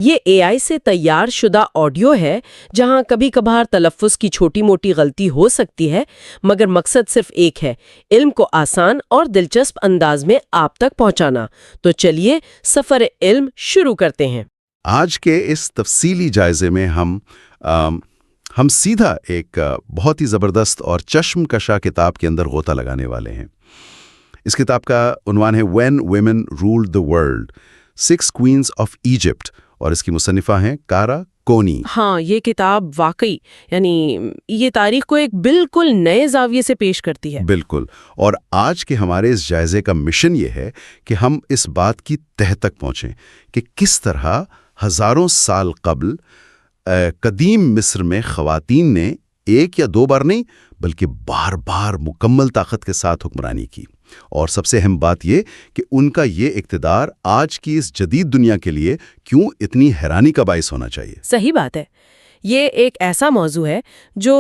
یہ اے آئی سے تیار شدہ آڈیو ہے جہاں کبھی کبھار تلفظ کی چھوٹی موٹی غلطی ہو سکتی ہے، مگر مقصد صرف ایک ہے، علم کو آسان اور دلچسپ انداز میں آپ تک پہنچانا۔ تو چلیے سفر علم شروع کرتے ہیں۔ آج کے اس تفصیلی جائزے میں ہم سیدھا ایک بہت ہی زبردست اور چشم کشا کتاب کے اندر غوطہ لگانے والے ہیں۔ اس کتاب کا عنوان ہے when women ruled the world, 6 queens of Egypt, اور اس کی مصنفہ ہیں کارا کونی۔ ہاں، یہ کتاب واقعی یہ تاریخ کو ایک بالکل نئے زاویے سے پیش کرتی ہے۔ بالکل، اور آج کے ہمارے اس جائزے کا مشن یہ ہے کہ ہم اس بات کی تہہ تک پہنچیں کہ کس طرح ہزاروں سال قبل قدیم مصر میں خواتین نے ایک یا دو بار نہیں بلکہ بار بار مکمل طاقت کے ساتھ حکمرانی کی، اور سب سے اہم بات یہ کہ ان کا یہ اقتدار آج کی اس جدید دنیا کے لیے کیوں اتنی حیرانی کا باعث ہونا چاہیے۔ صحیح بات ہے، یہ ایک ایسا موضوع ہے جو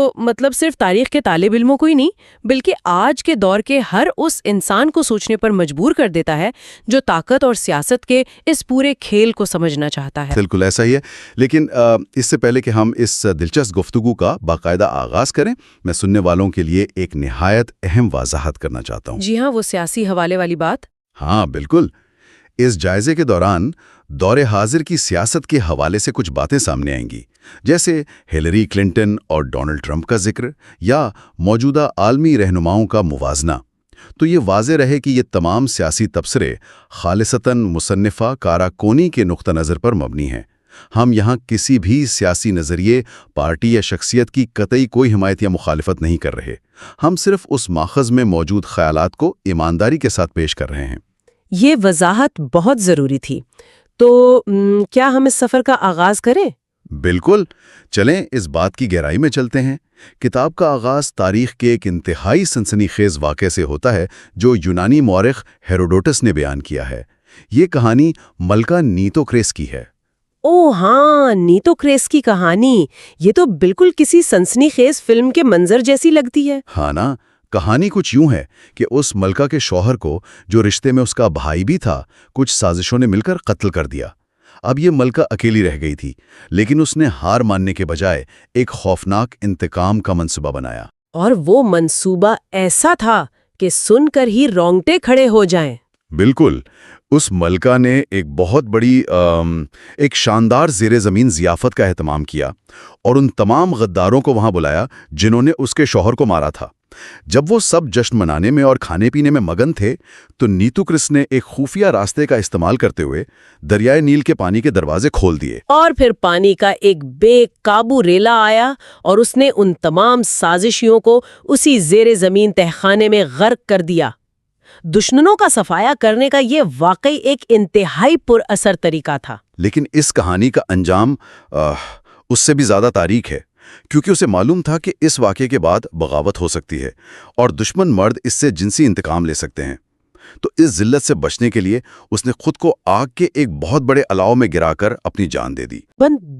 صرف تاریخ کے طالب علموں کو ہی نہیں بلکہ آج کے دور کے ہر اس انسان کو سوچنے پر مجبور کر دیتا ہے جو طاقت اور سیاست کے اس پورے کھیل کو سمجھنا چاہتا ہے۔ بالکل ایسا ہی ہے، لیکن اس سے پہلے کہ ہم اس دلچسپ گفتگو کا باقاعدہ آغاز کریں، میں سننے والوں کے لیے ایک نہایت اہم وضاحت کرنا چاہتا ہوں۔ جی ہاں، وہ سیاسی حوالے والی بات۔ ہاں بالکل، اس جائزے کے دوران دور حاضر کی سیاست کے حوالے سے کچھ باتیں سامنے آئیں گی، جیسے ہیلری کلنٹن اور ڈونلڈ ٹرمپ کا ذکر یا موجودہ عالمی رہنماؤں کا موازنہ۔ تو یہ واضح رہے کہ یہ تمام سیاسی تبصرے خالصتاً مصنفہ کارا کونی کے نقطہ نظر پر مبنی ہیں۔ ہم یہاں کسی بھی سیاسی نظریے، پارٹی یا شخصیت کی قطعی کوئی حمایت یا مخالفت نہیں کر رہے، ہم صرف اس ماخذ میں موجود خیالات کو ایمانداری کے ساتھ پیش کر رہے ہیں۔ یہ وضاحت بہت ضروری تھی۔ تو کیا ہم اس سفر کا آغاز کریں؟ بالکل، چلیں اس بات کی گہرائی میں چلتے ہیں۔ کتاب کا آغاز تاریخ کے ایک انتہائی سنسنی خیز واقعے سے ہوتا ہے جو یونانی مورخ ہیروڈوٹس نے بیان کیا ہے۔ یہ کہانی ملکہ نیتوکریس کی ہے۔ او ہاں، نیتوکریس کی کہانی، یہ تو بالکل کسی سنسنی خیز فلم کے منظر جیسی لگتی ہے۔ ہاں نا، کہانی کچھ یوں ہے کہ اس ملکہ کے شوہر کو، جو رشتے میں اس کا بھائی بھی تھا، کچھ سازشوں نے مل کر قتل کر دیا۔ اب یہ ملکہ اکیلی رہ گئی تھی، لیکن اس نے ہار ماننے کے بجائے ایک خوفناک انتقام کا منصوبہ بنایا۔ اور وہ منصوبہ ایسا تھا کہ سن کر ہی رونگٹے کھڑے ہو جائیں۔ بالکل، اس ملکہ نے ایک بہت بڑی ایک شاندار زیر زمین ضیافت کا اہتمام کیا اور ان تمام غداروں کو وہاں بلایا جنہوں نے اس کے شوہر کو مارا تھا۔ جب وہ سب جشن منانے میں اور کھانے پینے میں مگن تھے تو نیتوکرس نے ایک خفیہ راستے کا استعمال کرتے ہوئے دریائے نیل کے پانی کے دروازے کھول دیے، اور پھر پانی کا ایک بے قابو ریلا آیا اور اس نے ان تمام سازشیوں کو اسی زیر زمین تہخانے میں غرق کر دیا۔ دشمنوں کا صفایا کرنے کا یہ واقعی ایک انتہائی پر اثر طریقہ تھا۔ لیکن اس کہانی کا انجام اس سے بھی زیادہ تاریک ہے، کیونکہ اسے معلوم تھا کہ اس واقعے کے بعد بغاوت ہو سکتی ہے اور دشمن مرد اس سے جنسی انتقام لے سکتے ہیں۔ تو اس ذلت سے بچنے کے لیے اس نے خود کو آگ کے ایک بہت بڑے الاؤ میں گرا کر اپنی جان دے دی۔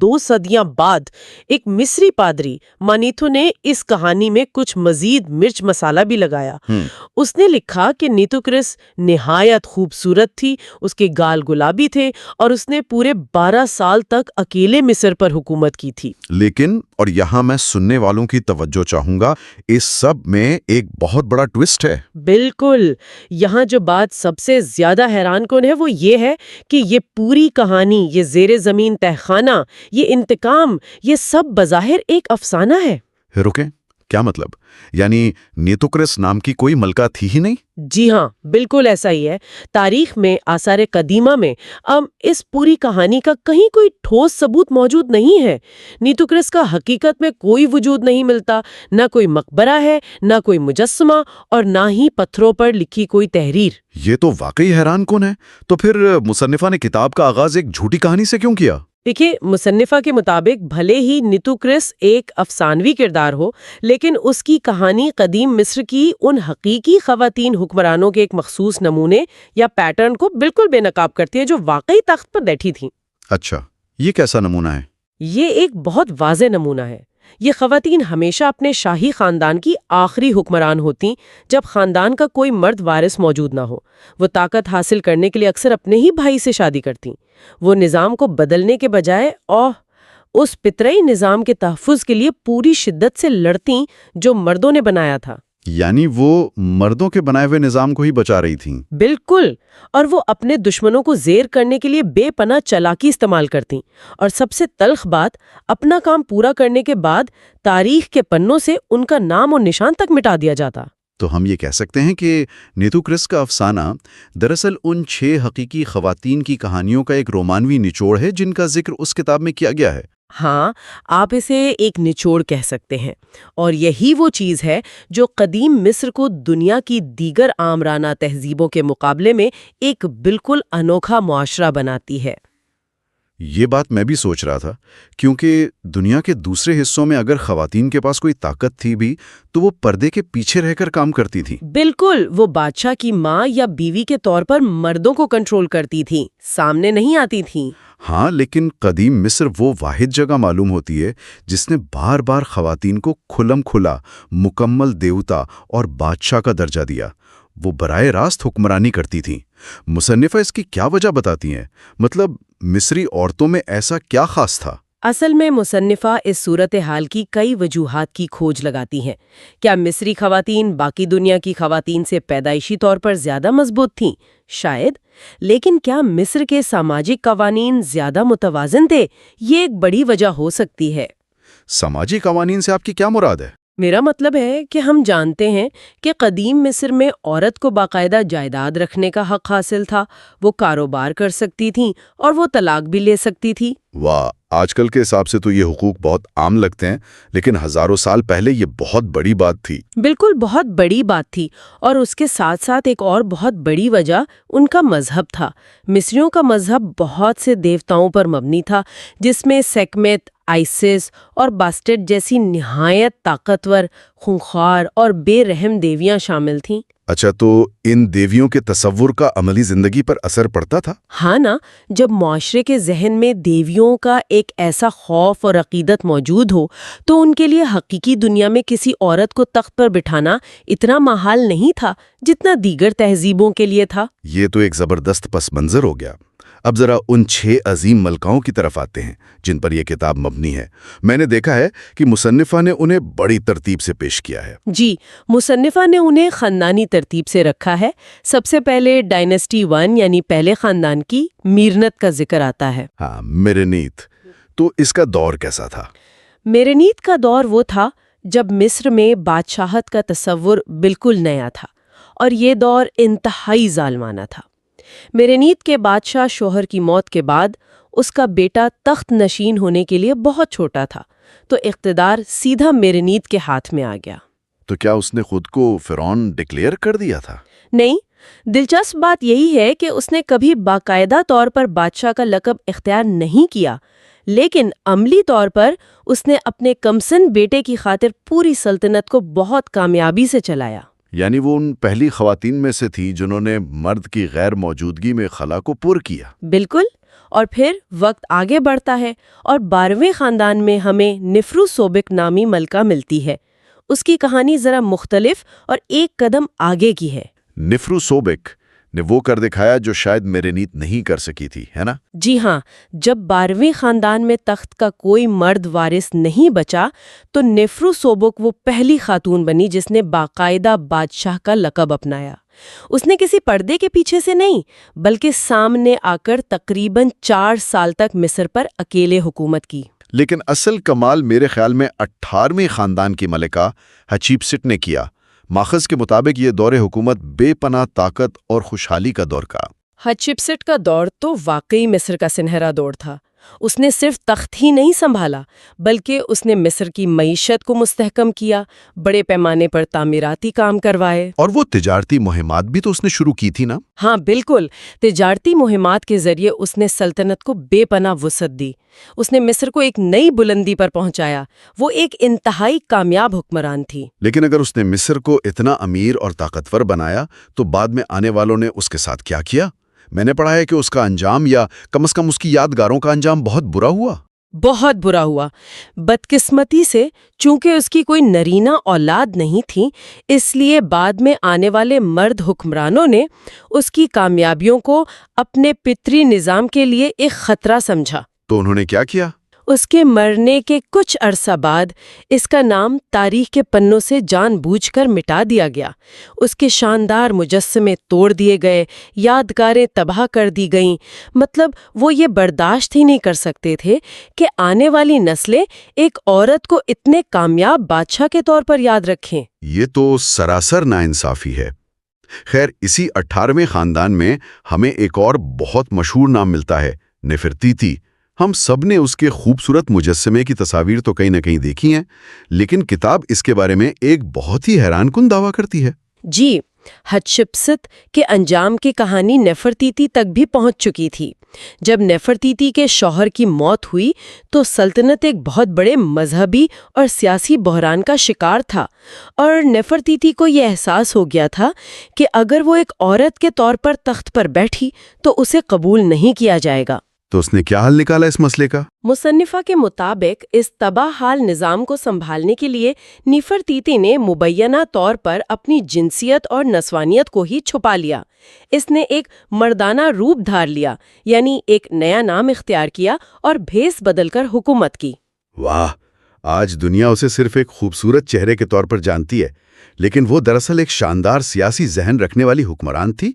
2 صدیاں بعد ایک مصری پادری مانیتھو نے اس کہانی میں کچھ مزید مرچ مسالہ بھی لگایا۔ اس نے لکھا کہ نیتوکرس نہایت خوبصورت تھی، اس کے گال گلابی تھے اور اس نے پورے 12 سال تک اکیلے مصر پر حکومت کی تھی۔ لیکن، اور یہاں میں سننے والوں کی توجہ چاہوں گا، اس سب میں ایک بہت بڑا ٹوسٹ ہے۔ بالکل، یہاں جو بات سب سے زیادہ حیران کن ہے وہ یہ ہے کہ یہ پوری کہانی، یہ زیر زمین تہخانہ، یہ انتقام، یہ سب بظاہر ایک افسانہ ہے۔ رکیں، کیا مطلب؟ یعنی نیتوکرس نام کی کوئی ملکہ تھی ہی نہیں؟ جی ہاں، بالکل ایسا ہی ہے۔ تاریخ میں، آثار قدیمہ میں اس پوری کہانی کا کہیں کوئی ٹھوس ثبوت موجود نہیں ہے۔ نیتوکرس کا حقیقت میں کوئی وجود نہیں ملتا، نہ کوئی مقبرہ ہے، نہ کوئی مجسمہ، اور نہ ہی پتھروں پر لکھی کوئی تحریر۔ یہ تو واقعی حیران کن ہے۔ تو پھر مصنفہ نے کتاب کا آغاز ایک جھوٹی کہانی سے کیوں کیا؟ دیکھیے، مصنفہ کے مطابق بھلے ہی نیتوکرس ایک افسانوی کردار ہو، لیکن اس کی کہانی قدیم مصر کی ان حقیقی خواتین حکمرانوں کے ایک مخصوص نمونے یا پیٹرن کو بالکل بے نقاب کرتی ہے جو واقعی تخت پر بیٹھی تھیں۔ اچھا، یہ کیسا نمونہ ہے؟ یہ ایک بہت واضح نمونہ ہے۔ یہ خواتین ہمیشہ اپنے شاہی خاندان کی آخری حکمران ہوتیں جب خاندان کا کوئی مرد وارث موجود نہ ہو۔ وہ طاقت حاصل کرنے کے لیے اکثر اپنے ہی بھائی سے شادی کرتیں۔ وہ نظام کو بدلنے کے بجائے اس پترئی نظام کے تحفظ کے لیے پوری شدت سے لڑتیں جو مردوں نے بنایا تھا۔ یعنی وہ مردوں کے بنائے ہوئے نظام کو ہی بچا رہی تھیں۔ بالکل، اور وہ اپنے دشمنوں کو زیر کرنے کے لیے بے پناہ چالاکی استعمال کرتیں، اور سب سے تلخ بات، اپنا کام پورا کرنے کے بعد تاریخ کے پنوں سے ان کا نام اور نشان تک مٹا دیا جاتا۔ تو ہم یہ کہہ سکتے ہیں کہ نیتو کرس کا افسانہ دراصل ان 6 حقیقی خواتین کی کہانیوں کا ایک رومانوی نچوڑ ہے جن کا ذکر اس کتاب میں کیا گیا ہے۔ ہاں، آپ اسے ایک نچوڑ کہہ سکتے ہیں، اور یہی وہ چیز ہے جو قدیم مصر کو دنیا کی دیگر آمرانہ تہذیبوں کے مقابلے میں ایک بالکل انوکھا معاشرہ بناتی ہے۔ یہ بات میں بھی سوچ رہا تھا، کیونکہ دنیا کے دوسرے حصوں میں اگر خواتین کے پاس کوئی طاقت تھی بھی تو وہ پردے کے پیچھے رہ کر کام کرتی تھی۔ بالکل، وہ بادشاہ کی ماں یا بیوی کے طور پر مردوں کو کنٹرول کرتی تھی، سامنے نہیں آتی تھیں۔ ہاں، لیکن قدیم مصر وہ واحد جگہ معلوم ہوتی ہے جس نے بار بار خواتین کو کھلم کھلا مکمل دیوتا اور بادشاہ کا درجہ دیا۔ وہ براہ راست حکمرانی کرتی تھیں۔ مصنفہ اس کی کیا وجہ بتاتی ہیں؟ مطلب مصری عورتوں میں ایسا کیا خاص تھا؟ اصل میں مصنفہ اس صورتحال کی کئی وجوہات کی کھوج لگاتی ہیں۔ کیا مصری خواتین باقی دنیا کی خواتین سے پیدائشی طور پر زیادہ مضبوط تھیں؟ شاید۔ لیکن کیا مصر کے سماجی قوانین زیادہ متوازن تھے؟ یہ ایک بڑی وجہ ہو سکتی ہے۔ سماجی قوانین سے آپ کی کیا مراد ہے؟ میرا مطلب ہے کہ ہم جانتے ہیں کہ قدیم مصر میں عورت کو باقاعدہ جائیداد رکھنے کا حق حاصل تھا، وہ کاروبار کر سکتی تھیں اور وہ طلاق بھی لے سکتی تھی۔ واہ، آج کل کے حساب سے تو یہ حقوق بہت عام لگتے ہیں، لیکن ہزاروں سال پہلے یہ بہت بڑی بات تھی۔ بالکل، بہت بڑی بات تھی، اور اس کے ساتھ ساتھ ایک اور بہت بڑی وجہ ان کا مذہب تھا۔ مصریوں کا مذہب بہت سے دیوتاؤں پر مبنی تھا، جس میں سیکمیت، آئسس اور باسٹڈ جیسی نہایت طاقتور، خونخوار اور بے رحم دیویاں شامل تھیں۔ اچھا، تو ان دیویوں کے تصور کا عملی زندگی پر اثر پڑتا تھا؟ ہاں نا، جب معاشرے کے ذہن میں دیویوں کا ایک ایسا خوف اور عقیدت موجود ہو تو ان کے لیے حقیقی دنیا میں کسی عورت کو تخت پر بٹھانا اتنا محال نہیں تھا جتنا دیگر تہذیبوں کے لیے تھا۔ یہ تو ایک زبردست پس منظر ہو گیا۔ اب ذرا ان 6 عظیم ملکاؤں کی طرف آتے ہیں جن پر یہ کتاب مبنی ہے۔ میں نے دیکھا ہے کہ مصنفہ نے انہیں بڑی ترتیب سے پیش کیا ہے۔ جی، مصنفہ نے انہیں خاندانی ترتیب سے رکھا ہے۔ سب سے پہلے ڈائنسٹی 1 یعنی پہلے خاندان کی میرنت کا ذکر آتا ہے۔ ہاں، میرنیت۔ تو اس کا دور کیسا تھا؟ میرنیت کا دور وہ تھا جب مصر میں بادشاہت کا تصور بالکل نیا تھا، اور یہ دور انتہائی ظالمانہ تھا۔ میرنیت کے بادشاہ شوہر کی موت کے بعد اس کا بیٹا تخت نشین ہونے کے لیے بہت چھوٹا تھا، تو اقتدار سیدھا میرنیت کے ہاتھ میں آ گیا۔ تو کیا اس نے خود کو فرعون ڈکلیئر کر دیا تھا؟ نہیں، دلچسپ بات یہی ہے کہ اس نے کبھی باقاعدہ طور پر بادشاہ کا لقب اختیار نہیں کیا، لیکن عملی طور پر اس نے اپنے کمسن بیٹے کی خاطر پوری سلطنت کو بہت کامیابی سے چلایا۔ یعنی وہ ان پہلی خواتین میں سے تھی جنہوں نے مرد کی غیر موجودگی میں خلا کو پر کیا۔ بالکل، اور پھر وقت آگے بڑھتا ہے اور 12ویں خاندان میں ہمیں نفرو سوبک نامی ملکہ ملتی ہے۔ اس کی کہانی ذرا مختلف اور ایک قدم آگے کی ہے۔ نفرو سوبک نے وہ کر دکھایا جو شاید میرنیت نہیں کر سکی تھی، ہے نا؟ جی ہاں، جب 12ویں خاندان میں تخت کا کوئی مرد وارث نہیں بچا تو نفرو سوبک وہ پہلی خاتون بنی جس نے باقاعدہ بادشاہ کا لقب اپنایا۔ اس نے کسی پردے کے پیچھے سے نہیں، بلکہ سامنے آ کر تقریباً 4 سال تک مصر پر اکیلے حکومت کی۔ لیکن اصل کمال میرے خیال میں 18ویں خاندان کی ملکہ ہچیپسٹ نے کیا۔ ماخذ کے مطابق یہ دور حکومت بے پناہ طاقت اور خوشحالی کا دور کا۔ ہچیپسٹ کا دور تو واقعی مصر کا سنہرا دور تھا۔ اس نے صرف تخت ہی نہیں سنبھالا، بلکہ اس نے مصر کی معیشت کو مستحکم کیا، بڑے پیمانے پر تعمیراتی کام کروائے۔ اور وہ تجارتی مہمات بھی تو اس نے شروع کی تھی نا؟ ہاں بالکل، تجارتی مہمات کے ذریعے اس نے سلطنت کو بے پناہ وسعت دی۔ اس نے مصر کو ایک نئی بلندی پر پہنچایا۔ وہ ایک انتہائی کامیاب حکمران تھی۔ لیکن اگر اس نے مصر کو اتنا امیر اور طاقتور بنایا تو بعد میں آنے والوں نے اس کے ساتھ کیا کیا؟ میں نے پڑھا ہے کہ اس کا انجام، یا کم از کم اس کی یادگاروں کا انجام، بہت برا ہوا۔ بہت برا ہوا۔ بدقسمتی سے چونکہ اس کی کوئی نرینہ اولاد نہیں تھی، اس لیے بعد میں آنے والے مرد حکمرانوں نے اس کی کامیابیوں کو اپنے پتری نظام کے لیے ایک خطرہ سمجھا۔ تو انہوں نے کیا کیا؟ اس کے مرنے کے کچھ عرصہ بعد اس کا نام تاریخ کے پنوں سے جان بوجھ کر مٹا دیا گیا۔ اس کے شاندار مجسمے توڑ دیے گئے، یادگاریں تباہ کر دی گئیں۔ مطلب وہ یہ برداشت ہی نہیں کر سکتے تھے کہ آنے والی نسلیں ایک عورت کو اتنے کامیاب بادشاہ کے طور پر یاد رکھیں۔ یہ تو سراسر ناانصافی ہے۔ خیر، اسی 18ویں خاندان میں ہمیں ایک اور بہت مشہور نام ملتا ہے، نفرتیتی۔ ہم سب نے اس کے خوبصورت مجسمے کی تصاویر تو کہیں نہ کہیں دیکھی ہیں، لیکن کتاب اس کے بارے میں ایک بہت ہی حیران کن دعویٰ کرتی ہے۔ جی، ہتشپسٹ کے انجام کی کہانی نفرتیتی تک بھی پہنچ چکی تھی۔ جب نفرتیتی کے شوہر کی موت ہوئی تو سلطنت ایک بہت بڑے مذہبی اور سیاسی بحران کا شکار تھا، اور نفرتیتی کو یہ احساس ہو گیا تھا کہ اگر وہ ایک عورت کے طور پر تخت پر بیٹھی تو اسے قبول نہیں کیا جائے گا۔ تو اس نے کیا حل نکالا اس مسئلے کا؟ مصنفہ کے مطابق اس تباہ حال نظام کو سنبھالنے کے لیے نفرتیتی نے مبینہ طور پر اپنی جنسیت اور نسوانیت کو ہی چھپا لیا۔ اس نے ایک مردانہ روپ دھار لیا، یعنی ایک نیا نام اختیار کیا اور بھیس بدل کر حکومت کی۔ واہ! آج دنیا اسے صرف ایک خوبصورت چہرے کے طور پر جانتی ہے، لیکن وہ دراصل ایک شاندار سیاسی ذہن رکھنے والی حکمران تھی۔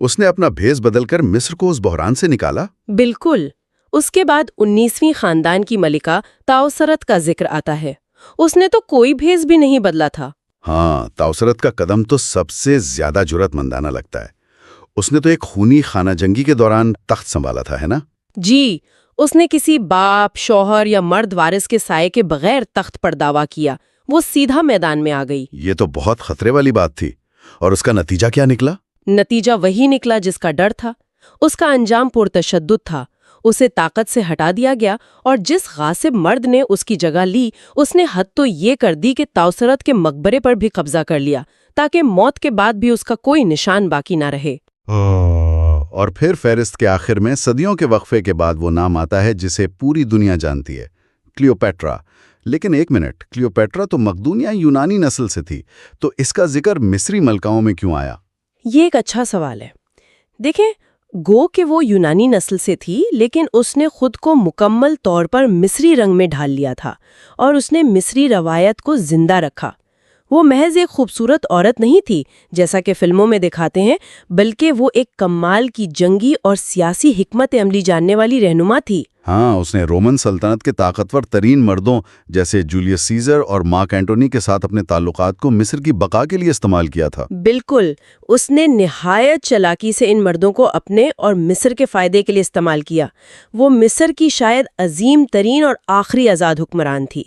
اس نے اپنا بھیس بدل کر مصر کو اس بحران سے نکالا۔ بالکل۔ اس کے بعد 19ویں خاندان کی ملکہ تاؤسرت کا ذکر آتا ہے۔ اس نے تو کوئی بھیس بھی نہیں بدلا تھا۔ ہاں، تاؤسرت کا قدم تو سب سے زیادہ جرأت مندانہ لگتا ہے۔ اس نے تو ایک خونی خانہ جنگی کے دوران تخت سنبھالا تھا، ہے نا؟ جی، اس نے کسی باپ، شوہر یا مرد وارث کے سائے کے بغیر تخت پر دعویٰ کیا۔ وہ سیدھا میدان میں آ گئی۔ یہ تو بہت خطرے والی بات تھی۔ اور اس کا نتیجہ کیا نکلا؟ نتیجہ وہی نکلا جس کا ڈر تھا۔ اس کا انجام پرتشدد تھا۔ اسے طاقت سے ہٹا دیا گیا، اور جس غاصب مرد نے اس کی جگہ لی، اس نے حد تو یہ کر دی کہ تاؤسرت کے مقبرے پر بھی قبضہ کر لیا، تاکہ موت کے بعد بھی اس کا کوئی نشان باقی نہ رہے۔ اور پھر فہرست کے آخر میں صدیوں کے وقفے کے بعد وہ نام آتا ہے جسے پوری دنیا جانتی ہے، کلیوپیٹرا۔ لیکن ایک منٹ، کلیوپیٹرا تو مقدونیہ یونانی نسل سے تھی، تو اس کا ذکر مصری ملکاؤں میں کیوں آیا؟ یہ ایک اچھا سوال ہے۔ دیکھیں، گو کہ وہ یونانی نسل سے تھی، لیکن اس نے خود کو مکمل طور پر مصری رنگ میں ڈھال لیا تھا، اور اس نے مصری روایت کو زندہ رکھا۔ وہ محض ایک خوبصورت عورت نہیں تھی جیسا کہ فلموں میں دکھاتے ہیں، بلکہ وہ ایک کمال کی جنگی اور سیاسی حکمت عملی جاننے والی رہنما تھی۔ ہاں، اس نے رومن سلطنت کے طاقتور ترین مردوں جیسے جولیس سیزر اور مارک اینٹونی کے ساتھ اپنے تعلقات کو مصر کی بقا کے لیے استعمال کیا تھا۔ بالکل، اس نے نہایت چالاکی سے ان مردوں کو اپنے اور مصر کے فائدے کے لیے استعمال کیا۔ وہ مصر کی شاید عظیم ترین اور آخری آزاد حکمران تھی۔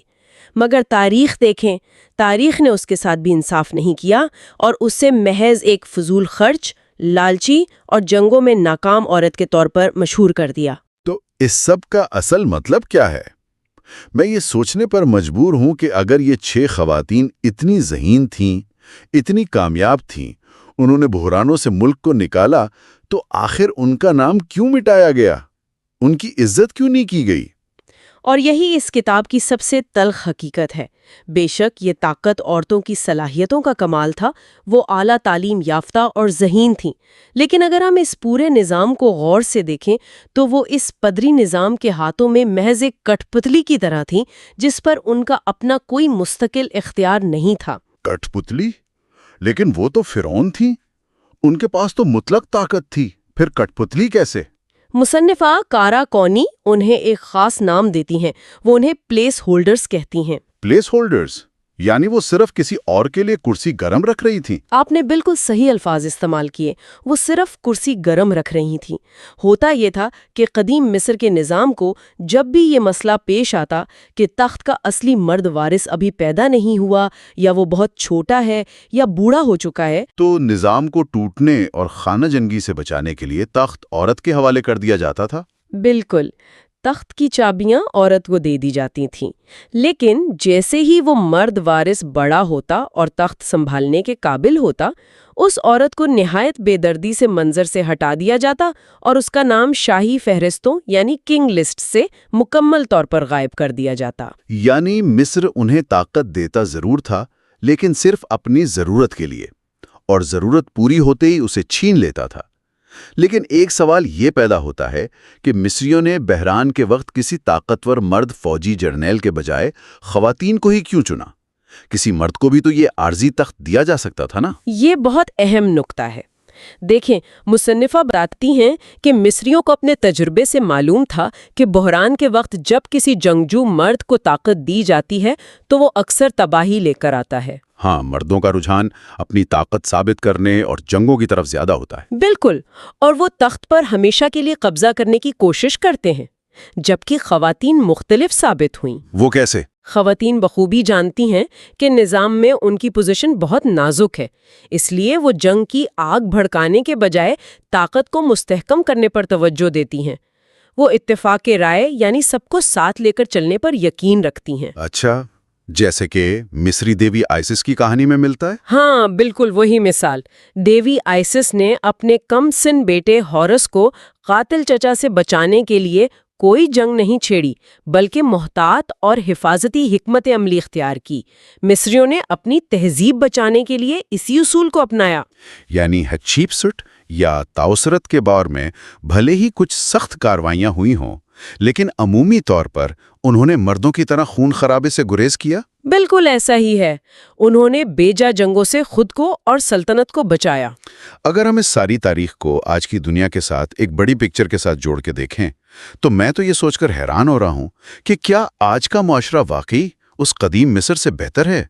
مگر تاریخ دیکھیں، تاریخ نے اس کے ساتھ بھی انصاف نہیں کیا، اور اسے محض ایک فضول خرچ، لالچی اور جنگوں میں ناکام عورت کے طور پر مشہور کر دیا۔ تو اس سب کا اصل مطلب کیا ہے؟ میں یہ سوچنے پر مجبور ہوں کہ اگر یہ 6 خواتین اتنی ذہین تھیں، اتنی کامیاب تھیں، انہوں نے بحرانوں سے ملک کو نکالا، تو آخر ان کا نام کیوں مٹایا گیا؟ ان کی عزت کیوں نہیں کی گئی؟ اور یہی اس کتاب کی سب سے تلخ حقیقت ہے۔ بے شک یہ طاقت عورتوں کی صلاحیتوں کا کمال تھا، وہ اعلیٰ تعلیم یافتہ اور ذہین تھیں، لیکن اگر ہم اس پورے نظام کو غور سے دیکھیں تو وہ اس پدری نظام کے ہاتھوں میں محض ایک کٹ پتلی کی طرح تھیں، جس پر ان کا اپنا کوئی مستقل اختیار نہیں تھا۔ کٹ پتلی؟ لیکن وہ تو فرعون تھیں، ان کے پاس تو مطلق طاقت تھی، پھر کٹ پتلی کیسے؟ مصنفہ کارا کونی انہیں ایک خاص نام دیتی ہیں، وہ انہیں پلیس ہولڈرز کہتی ہیں۔ Place holders? یعنی وہ صرف کسی اور کے لیے کرسی گرم رکھ رہی تھی؟ آپ نے بالکل صحیح الفاظ استعمال کیے، وہ صرف کرسی گرم رکھ رہی تھیں۔ ہوتا یہ تھا کہ قدیم مصر کے نظام کو جب بھی یہ مسئلہ پیش آتا کہ تخت کا اصلی مرد وارث ابھی پیدا نہیں ہوا، یا وہ بہت چھوٹا ہے یا بوڑھا ہو چکا ہے، تو نظام کو ٹوٹنے اور خانہ جنگی سے بچانے کے لیے تخت عورت کے حوالے کر دیا جاتا تھا؟ بالکل، تخت کی چابیاں عورت کو دے دی جاتی تھیں، لیکن جیسے ہی وہ مرد وارث بڑا ہوتا اور تخت سنبھالنے کے قابل ہوتا، اس عورت کو نہایت بے دردی سے منظر سے ہٹا دیا جاتا اور اس کا نام شاہی فہرستوں یعنی کنگ لسٹ سے مکمل طور پر غائب کر دیا جاتا۔ یعنی مصر انہیں طاقت دیتا ضرور تھا، لیکن صرف اپنی ضرورت کے لیے، اور ضرورت پوری ہوتے ہی اسے چھین لیتا تھا۔ لیکن ایک سوال یہ پیدا ہوتا ہے کہ مصریوں نے بحران کے وقت کسی طاقتور مرد فوجی جرنیل کے بجائے خواتین کو ہی کیوں چنا؟ کسی مرد کو بھی تو یہ عارضی تخت دیا جا سکتا تھا نا؟ یہ بہت اہم نکتہ ہے۔ دیکھیں، مصنفہ بتاتی ہیں کہ مصریوں کو اپنے تجربے سے معلوم تھا کہ بحران کے وقت جب کسی جنگجو مرد کو طاقت دی جاتی ہے تو وہ اکثر تباہی لے کر آتا ہے۔ ہاں، مردوں کا رجحان اپنی طاقت ثابت کرنے اور جنگوں کی طرف زیادہ ہوتا ہے۔ بالکل، اور وہ تخت پر ہمیشہ کے لیے قبضہ کرنے کی کوشش کرتے ہیں، جبکہ خواتین مختلف ثابت ہوئیں۔ وہ کیسے؟ خواتین بخوبی جانتی ہیں کہ نظام میں ان کی پوزیشن بہت نازک ہے، اس لیے وہ جنگ کی آگ بھڑکانے کے بجائے طاقت کو مستحکم کرنے پر توجہ دیتی ہیں۔ وہ اتفاق رائے یعنی سب کو ساتھ لے کر چلنے پر یقین رکھتی ہیں۔ اچھا، جیسے کہ مصری دیوی آئسس کی کہانی میں ملتا ہے؟ ہاں، بالکل وہی مثال۔ دیوی آئسس نے اپنے کم سن بیٹے ہورس کو قاتل چچا سے بچانے کے لیے کوئی جنگ نہیں چھیڑی، بلکہ محتاط اور حفاظتی حکمت عملی اختیار کی۔ مصریوں نے اپنی تہذیب بچانے کے لیے اسی اصول کو اپنایا۔ یعنی ہتشیپسٹ یا تاؤسرت کے دور میں بھلے ہی کچھ سخت کاروائیاں ہوئی ہوں، لیکن عمومی طور پر انہوں نے مردوں کی طرح خون خرابے سے گریز کیا؟ بالکل ایسا ہی ہے، انہوں نے بیجا جنگوں سے خود کو اور سلطنت کو بچایا۔ اگر ہم اس ساری تاریخ کو آج کی دنیا کے ساتھ ایک بڑی پکچر کے ساتھ جوڑ کے دیکھیں تو میں تو یہ سوچ کر حیران ہو رہا ہوں کہ کیا آج کا معاشرہ واقعی اس قدیم مصر سے بہتر ہے؟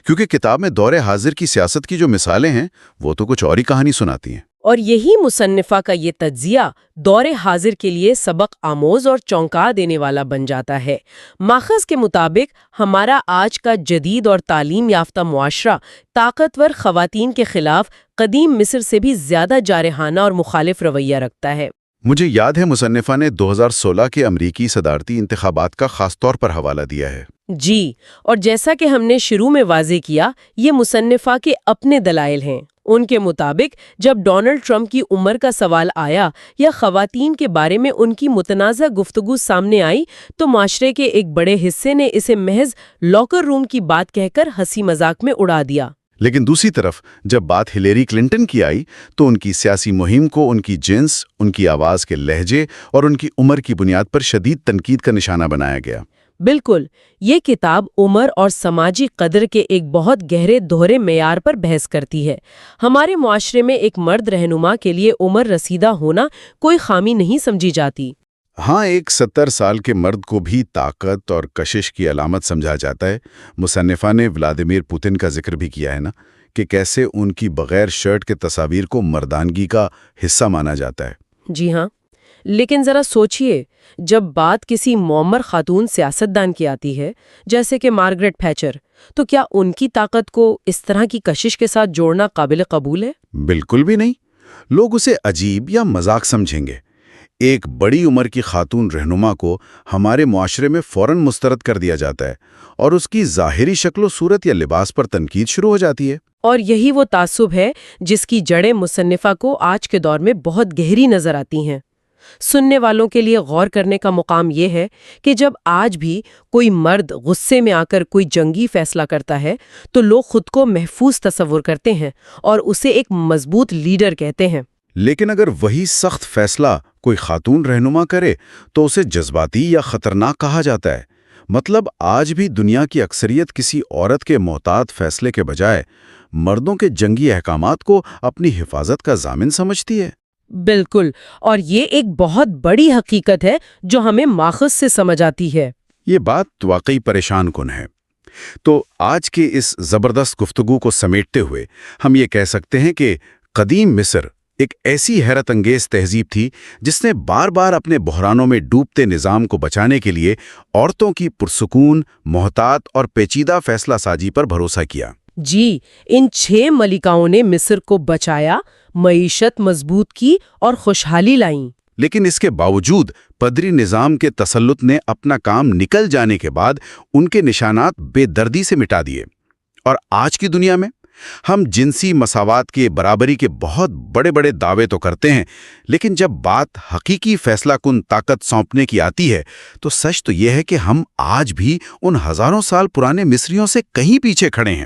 کیونکہ کتاب میں دور حاضر کی سیاست کی جو مثالیں ہیں وہ تو کچھ اور ہی کہانی سناتی ہیں۔ اور یہی مصنفہ کا یہ تجزیہ دور حاضر کے لیے سبق آموز اور چونکا دینے والا بن جاتا ہے۔ ماخذ کے مطابق ہمارا آج کا جدید اور تعلیم یافتہ معاشرہ طاقتور خواتین کے خلاف قدیم مصر سے بھی زیادہ جارحانہ اور مخالف رویہ رکھتا ہے۔ مجھے یاد ہے مصنفہ نے 2016 کے امریکی صدارتی انتخابات کا خاص طور پر حوالہ دیا ہے۔ جی، اور جیسا کہ ہم نے شروع میں واضح کیا، یہ مصنفہ کے اپنے دلائل ہیں۔ ان کے مطابق جب ڈونلڈ ٹرمپ کی عمر کا سوال آیا یا خواتین کے بارے میں ان کی متنازع گفتگو سامنے آئی تو معاشرے کے ایک بڑے حصے نے اسے محض لاکر روم کی بات کہہ کر ہنسی مذاق میں اڑا دیا۔ لیکن دوسری طرف جب بات ہلیری کلنٹن کی آئی تو ان کی سیاسی مہم کو ان کی جنس، ان کی آواز کے لہجے اور ان کی عمر کی بنیاد پر شدید تنقید کا نشانہ بنایا گیا۔ بالکل، یہ کتاب عمر اور سماجی قدر کے ایک بہت گہرے دوہرے معیار پر بحث کرتی ہے۔ ہمارے معاشرے میں ایک مرد رہنما کے لیے عمر رسیدہ ہونا کوئی خامی نہیں سمجھی جاتی۔ ہاں، ایک 70 سال کے مرد کو بھی طاقت اور کشش کی علامت سمجھا جاتا ہے۔ مصنفہ نے ولادیمیر پوتن کا ذکر بھی کیا ہے نا، کہ کیسے ان کی بغیر شرٹ کے تصاویر کو مردانگی کا حصہ مانا جاتا ہے۔ جی ہاں، لیکن ذرا سوچئے، جب بات کسی معمر خاتون سیاستدان کی آتی ہے جیسے کہ مارگریٹ تھیچر، تو کیا ان کی طاقت کو اس طرح کی کشش کے ساتھ جوڑنا قابل قبول ہے؟ بالکل بھی نہیں۔ لوگ اسے عجیب یا مذاق سمجھیں گے۔ ایک بڑی عمر کی خاتون رہنما کو ہمارے معاشرے میں فوراً مسترد کر دیا جاتا ہے اور اس کی ظاہری شکل و صورت یا لباس پر تنقید شروع ہو جاتی ہے۔ اور یہی وہ تعصب ہے جس کی جڑیں مصنفہ کو آج کے دور میں بہت گہری نظر آتی ہیں۔ سننے والوں کے لیے غور کرنے کا مقام یہ ہے کہ جب آج بھی کوئی مرد غصے میں آ کر کوئی جنگی فیصلہ کرتا ہے تو لوگ خود کو محفوظ تصور کرتے ہیں اور اسے ایک مضبوط لیڈر کہتے ہیں۔ لیکن اگر وہی سخت فیصلہ کوئی خاتون رہنما کرے تو اسے جذباتی یا خطرناک کہا جاتا ہے۔ مطلب آج بھی دنیا کی اکثریت کسی عورت کے محتاط فیصلے کے بجائے مردوں کے جنگی احکامات کو اپنی حفاظت کا ضامن سمجھتی ہے۔ بالکل، اور یہ ایک بہت بڑی حقیقت ہے جو ہمیں ماخذ سے سمجھ آتی ہے۔ یہ بات واقعی پریشان کن ہے۔ تو آج کے اس زبردست گفتگو کو سمیٹتے ہوئے ہم یہ کہہ سکتے ہیں کہ قدیم مصر ایک ایسی حیرت انگیز تہذیب تھی جس نے بار بار اپنے بحرانوں میں ڈوبتے نظام کو بچانے کے لیے عورتوں کی پرسکون، محتاط اور پیچیدہ فیصلہ سازی پر بھروسہ کیا۔ جی، ان 6 ملکاؤں نے مصر کو بچایا، معیشت مضبوط کی اور خوشحالی لائیں۔ لیکن اس کے باوجود پدری نظام کے تسلط نے اپنا کام نکل جانے کے بعد ان کے نشانات بے دردی سے مٹا دیے۔ اور آج کی دنیا میں ہم جنسی مساوات کے برابری کے بہت بڑے بڑے دعوے تو کرتے ہیں، لیکن جب بات حقیقی فیصلہ کن طاقت سونپنے کی آتی ہے تو سچ تو یہ ہے کہ ہم آج بھی ان ہزاروں سال پرانے مصریوں سے کہیں پیچھے کھڑے ہیں۔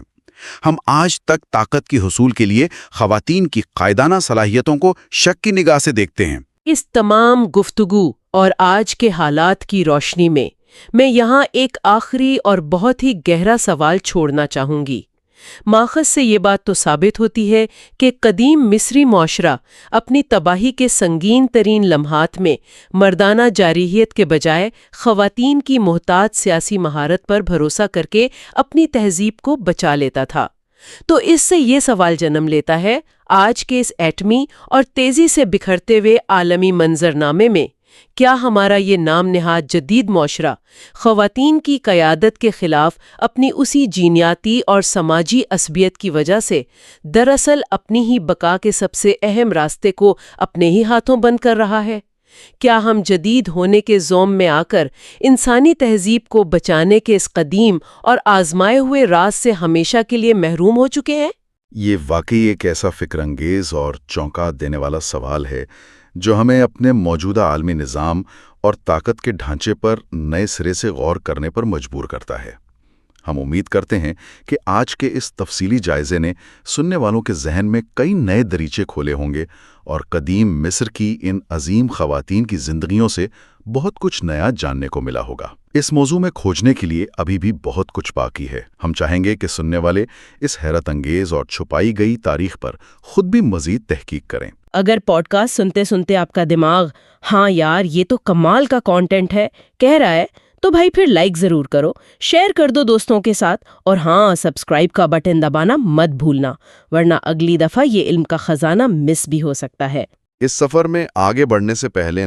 ہم آج تک طاقت کی حصول کے لیے خواتین کی قائدانہ صلاحیتوں کو شک کی نگاہ سے دیکھتے ہیں۔ اس تمام گفتگو اور آج کے حالات کی روشنی میں یہاں ایک آخری اور بہت ہی گہرا سوال چھوڑنا چاہوں گی۔ ماخذ سے یہ بات تو ثابت ہوتی ہے کہ قدیم مصری معاشرہ اپنی تباہی کے سنگین ترین لمحات میں مردانہ جارحیت کے بجائے خواتین کی محتاط سیاسی مہارت پر بھروسہ کر کے اپنی تہذیب کو بچا لیتا تھا۔ تو اس سے یہ سوال جنم لیتا ہے، آج کے اس ایٹمی اور تیزی سے بکھرتے ہوئے عالمی منظرنامے میں کیا ہمارا یہ نام نہاد جدید معاشرہ خواتین کی قیادت کے خلاف اپنی اسی جینیاتی اور سماجی عصبیت کی وجہ سے دراصل اپنی ہی بقا کے سب سے اہم راستے کو اپنے ہی ہاتھوں بند کر رہا ہے؟ کیا ہم جدید ہونے کے زوم میں آ کر انسانی تہذیب کو بچانے کے اس قدیم اور آزمائے ہوئے راز سے ہمیشہ کے لیے محروم ہو چکے ہیں؟ یہ واقعی ایک ایسا فکر انگیز اور چونکا دینے والا سوال ہے جو ہمیں اپنے موجودہ عالمی نظام اور طاقت کے ڈھانچے پر نئے سرے سے غور کرنے پر مجبور کرتا ہے۔ ہم امید کرتے ہیں کہ آج کے اس تفصیلی جائزے نے سننے والوں کے ذہن میں کئی نئے دریچے کھولے ہوں گے اور قدیم مصر کی ان عظیم خواتین کی زندگیوں سے بہت کچھ نیا جاننے کو ملا ہوگا۔ اس موضوع میں کھوجنے کے لیے ابھی بھی بہت کچھ باقی ہے۔ ہم چاہیں گے کہ سننے والے اس حیرت انگیز اور چھپائی گئی تاریخ پر خود بھی مزید تحقیق کریں۔ اگر پوڈ کاسٹ سنتے سنتے آپ کا دماغ ہاں یار یہ تو کمال کا کانٹینٹ ہے کہہ رہا ہے تو بھائی پھر لائک ضرور کرو، شیئر کر دو دوستوں کے ساتھ، اور ہاں سبسکرائب کا بٹن دبانا مت بھولنا، ورنہ اگلی دفعہ یہ علم کا خزانہ مس بھی ہو سکتا ہے۔ اس سفر میں آگے بڑھنے سے پہلے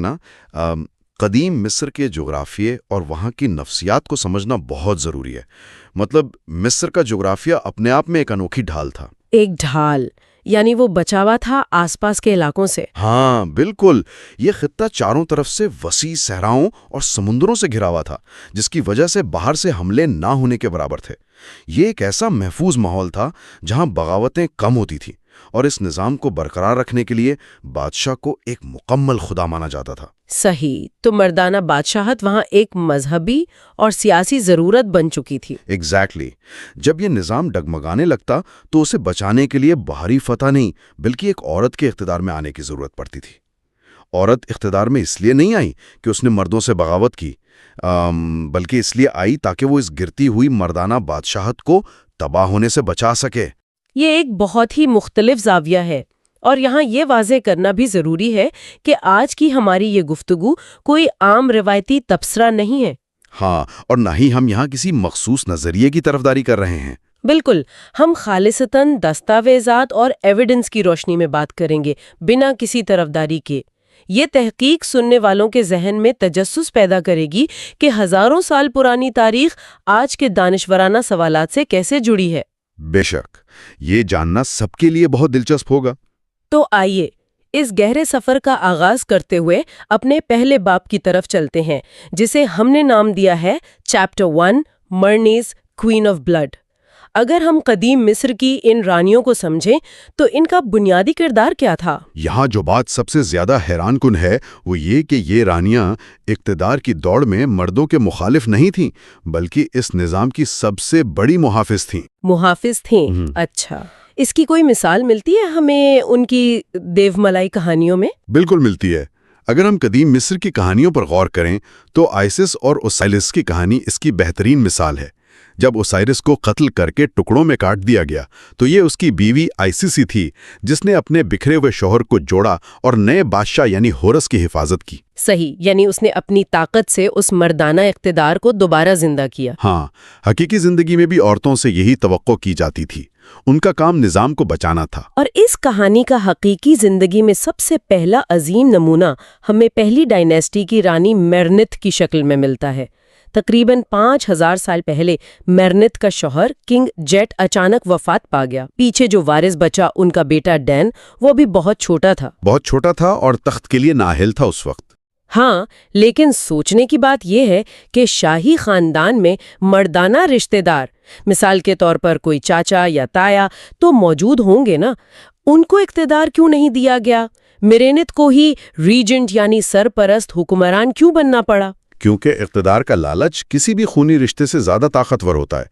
قدیم مصر کے جغرافیے اور وہاں کی نفسیات کو سمجھنا بہت ضروری ہے۔ مطلب مصر کا جغرافیہ اپنے آپ میں ایک انوکھی ڈھال تھا۔ ایک ڈھال یعنی وہ بچا ہوا تھا آس پاس کے علاقوں سے؟ ہاں بالکل، یہ خطہ چاروں طرف سے وسیع صحراؤں اور سمندروں سے گھرا ہوا تھا، جس کی وجہ سے باہر سے حملے نہ ہونے کے برابر تھے۔ یہ ایک ایسا محفوظ ماحول تھا جہاں بغاوتیں کم ہوتی تھیں، اور اس نظام کو برقرار رکھنے کے لیے بادشاہ کو ایک مکمل خدا مانا جاتا تھا۔ صحیح، تو مردانہ بادشاہت وہاں ایک مذہبی اور سیاسی ضرورت بن چکی تھی۔ ایگزیکٹلی۔ جب یہ نظام ڈگمگانے لگتا تو اسے بچانے کے لیے باہری فتح نہیں بلکہ ایک عورت کے اقتدار میں آنے کی ضرورت پڑتی تھی۔ عورت اقتدار میں اس لیے نہیں آئی کہ اس نے مردوں سے بغاوت کی، بلکہ اس لیے آئی تاکہ وہ اس گرتی ہوئی مردانہ بادشاہت کو تباہ ہونے سے بچا سکے۔ یہ ایک بہت ہی مختلف زاویہ ہے، اور یہاں یہ واضح کرنا بھی ضروری ہے کہ آج کی ہماری یہ گفتگو کوئی عام روایتی تبصرہ نہیں ہے۔ ہاں، اور نہ ہی ہم یہاں کسی مخصوص نظریے کی طرفداری کر رہے ہیں۔ بالکل، ہم خالصتاً دستاویزات اور ایویڈنس کی روشنی میں بات کریں گے، بنا کسی طرفداری کے۔ یہ تحقیق سننے والوں کے ذہن میں تجسس پیدا کرے گی کہ ہزاروں سال پرانی تاریخ آج کے دانشورانہ سوالات سے کیسے جڑی ہے۔ بے شک، یہ جاننا سب کے لیے بہت دلچسپ ہوگا۔ تو آئیے اس گہرے سفر کا آغاز کرتے ہوئے اپنے پہلے باب کی طرف چلتے ہیں، جسے ہم نے نام دیا ہے چیپٹر 1 مرنیز کوئین آف بلڈ۔ اگر ہم قدیم مصر کی ان رانیوں کو سمجھیں تو ان کا بنیادی کردار کیا تھا؟ یہاں جو بات سب سے زیادہ حیران کن ہے وہ یہ کہ یہ رانیاں اقتدار کی دوڑ میں مردوں کے مخالف نہیں تھیں، بلکہ اس نظام کی سب سے بڑی محافظ تھیں۔ محافظ تھیں؟ اچھا، اس کی کوئی مثال ملتی ہے ہمیں ان کی دیو ملائی کہانیوں میں؟ بالکل ملتی ہے۔ اگر ہم قدیم مصر کی کہانیوں پر غور کریں تو آئسس اور اوسائرس کی کہانی اس کی بہترین مثال ہے۔ جب اوسائرس کو قتل کر کے ٹکڑوں میں کاٹ دیا گیا تو یہ اس کی بیوی آئسس ہی تھی جس نے اپنے بکھرے ہوئے شوہر کو جوڑا اور نئے بادشاہ یعنی ہورس کی حفاظت کی۔ صحیح، یعنی اس نے اپنی طاقت سے اس مردانہ اقتدار کو دوبارہ زندہ کیا۔ ہاں، حقیقی زندگی میں بھی عورتوں سے یہی توقع کی جاتی تھی، ان کا کام نظام کو بچانا تھا۔ اور اس کہانی کا حقیقی زندگی میں سب سے پہلا عظیم نمونہ ہمیں پہلی ڈائنیسٹی کی رانی مرنت کی شکل میں ملتا ہے۔ تقریباً 5000 سال پہلے میرنت کا شوہر کنگ جیٹ اچانک وفات پا گیا۔ پیچھے جو وارث بچا ان کا بیٹا ڈین، وہ بھی بہت چھوٹا تھا۔ بہت چھوٹا تھا اور تخت کے لیے نااہل تھا اس وقت۔ ہاں، لیکن سوچنے کی بات یہ ہے کہ شاہی خاندان میں مردانہ رشتہ دار، مثال کے طور پر کوئی چاچا یا تایا، تو موجود ہوں گے نا۔ ان کو اقتدار کیوں نہیں دیا گیا؟ میرینت کو ہی ریجنٹ یعنی سرپرست حکمران کیوں بننا پڑا؟ کیونکہ اقتدار کا لالچ کسی بھی خونی رشتے سے زیادہ طاقتور ہوتا ہے۔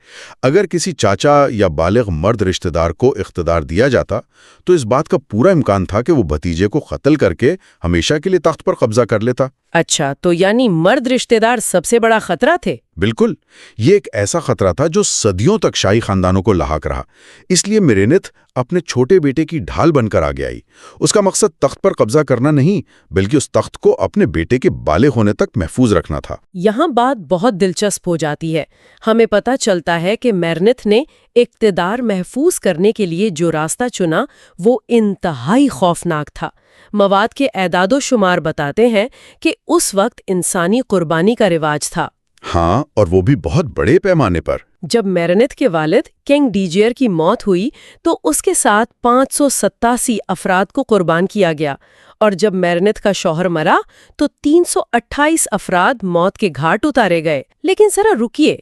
اگر کسی چاچا یا بالغ مرد رشتہ دار کو اقتدار دیا جاتا تو اس بات کا پورا امکان تھا کہ وہ بھتیجے کو قتل کر کے ہمیشہ کے لیے تخت پر قبضہ کر لیتا۔ اچھا، تو یعنی مرد رشتہ دار سب سے بڑا خطرہ تھے؟ بالکل، یہ ایک ایسا خطرہ تھا جو صدیوں تک شاہی خاندانوں کو لاحق رہا۔ اس لیے میرینت اپنے چھوٹے بیٹے کی ڈھال بن کر آگے آئی۔ اس کا مقصد تخت پر قبضہ کرنا نہیں، بلکہ اس تخت کو اپنے بیٹے کے بالغ ہونے تک محفوظ رکھنا تھا۔ یہاں بات بہت دلچسپ ہو جاتی ہے۔ ہمیں پتہ چلتا ہے کہ میرنت نے اقتدار محفوظ کرنے کے لیے جو راستہ چنا وہ انتہائی خوفناک تھا۔ مواد کے اعداد و شمار بتاتے ہیں کہ اس وقت انسانی قربانی کا رواج تھا۔ ہاں، اور وہ بھی بہت بڑے پیمانے پر۔ جب میرنت کے والد کنگ ڈیجیئر کی موت ہوئی تو اس کے ساتھ 587 افراد کو قربان کیا گیا، اور جب میرنت کا شوہر مرا تو 328 افراد موت کے گھاٹ اتارے گئے۔ لیکن ذرا رکیے،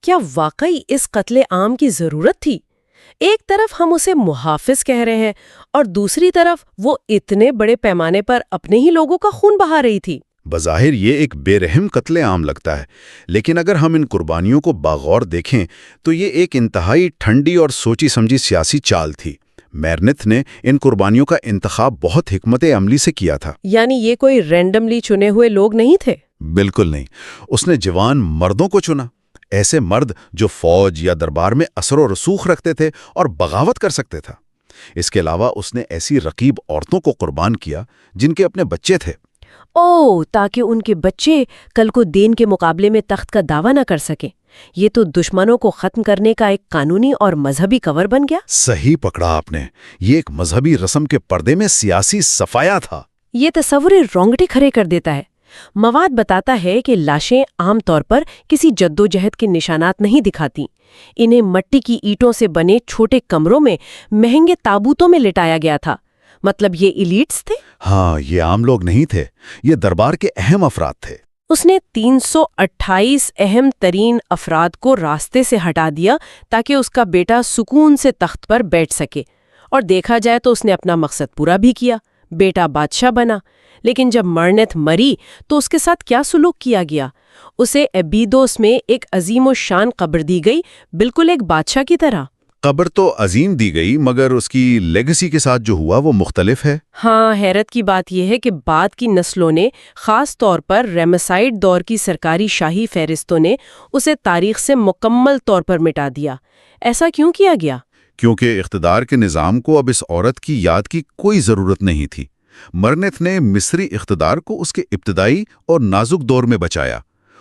کیا واقعی اس قتل عام کی ضرورت تھی؟ ایک طرف ہم اسے محافظ کہہ رہے ہیں اور دوسری طرف وہ اتنے بڑے پیمانے پر اپنے ہی لوگوں کا خون بہا رہی تھی۔ بظاہر یہ ایک بے رحم قتل عام لگتا ہے، لیکن اگر ہم ان قربانیوں کو باغور دیکھیں تو یہ ایک انتہائی ٹھنڈی اور سوچی سمجھی سیاسی چال تھی۔ میرنت نے ان قربانیوں کا انتخاب بہت حکمت عملی سے کیا تھا۔ یعنی یہ کوئی رینڈملی چنے ہوئے لوگ نہیں تھے؟ بالکل نہیں، اس نے جوان مردوں کو چنا، ایسے مرد جو فوج یا دربار میں اثر و رسوخ رکھتے تھے اور بغاوت کر سکتے تھا۔ اس کے علاوہ اس نے ایسی رقیب عورتوں کو قربان کیا جن کے اپنے بچے تھے۔ تاکہ ان کے بچے کل کو دین کے مقابلے میں تخت کا دعویٰ نہ کر سکیں۔ یہ تو دشمنوں کو ختم کرنے کا ایک قانونی اور مذہبی کور بن گیا۔ صحیح پکڑا آپ نے، یہ ایک مذہبی رسم کے پردے میں سیاسی صفایا تھا۔ یہ تصور رونگٹے کھڑے کر دیتا ہے۔ مواد بتاتا ہے کہ لاشیں عام طور پر کسی جدوجہد کے نشانات نہیں دکھاتی۔ انہیں مٹی کی اینٹوں سے بنے چھوٹے کمروں میں مہنگے تابوتوں میں لٹایا گیا تھا۔ مطلب یہ ایلیٹس تھے؟ ہاں، یہ عام لوگ نہیں تھے، یہ دربار کے اہم افراد تھے۔ اس نے 328 اہم ترین افراد کو راستے سے ہٹا دیا تاکہ اس کا بیٹا سکون سے تخت پر بیٹھ سکے، اور دیکھا جائے تو اس نے اپنا مقصد پورا بھی کیا، بیٹا بادشاہ بنا۔ لیکن جب میرنت مری تو اس کے ساتھ کیا سلوک کیا گیا؟ اسے ایبیدوس میں ایک عظیم و شان قبر دی گئی، بالکل ایک بادشاہ کی طرح۔ قبر تو عظیم دی گئی، مگر اس کی لیگسی کے ساتھ جو ہوا وہ مختلف ہے۔ ہاں، حیرت کی بات یہ ہے کہ بعد کی نسلوں نے، خاص طور پر ریمسائڈ دور کی سرکاری شاہی فہرستوں نے اسے تاریخ سے مکمل طور پر مٹا دیا۔ ایسا کیوں کیا گیا؟ کیونکہ اقتدار کے نظام کو اب اس عورت کی یاد کی کوئی ضرورت نہیں تھی۔ میرنت نے مصری اقتدار کو اس کے ابتدائی اور نازک دور میں بچایا۔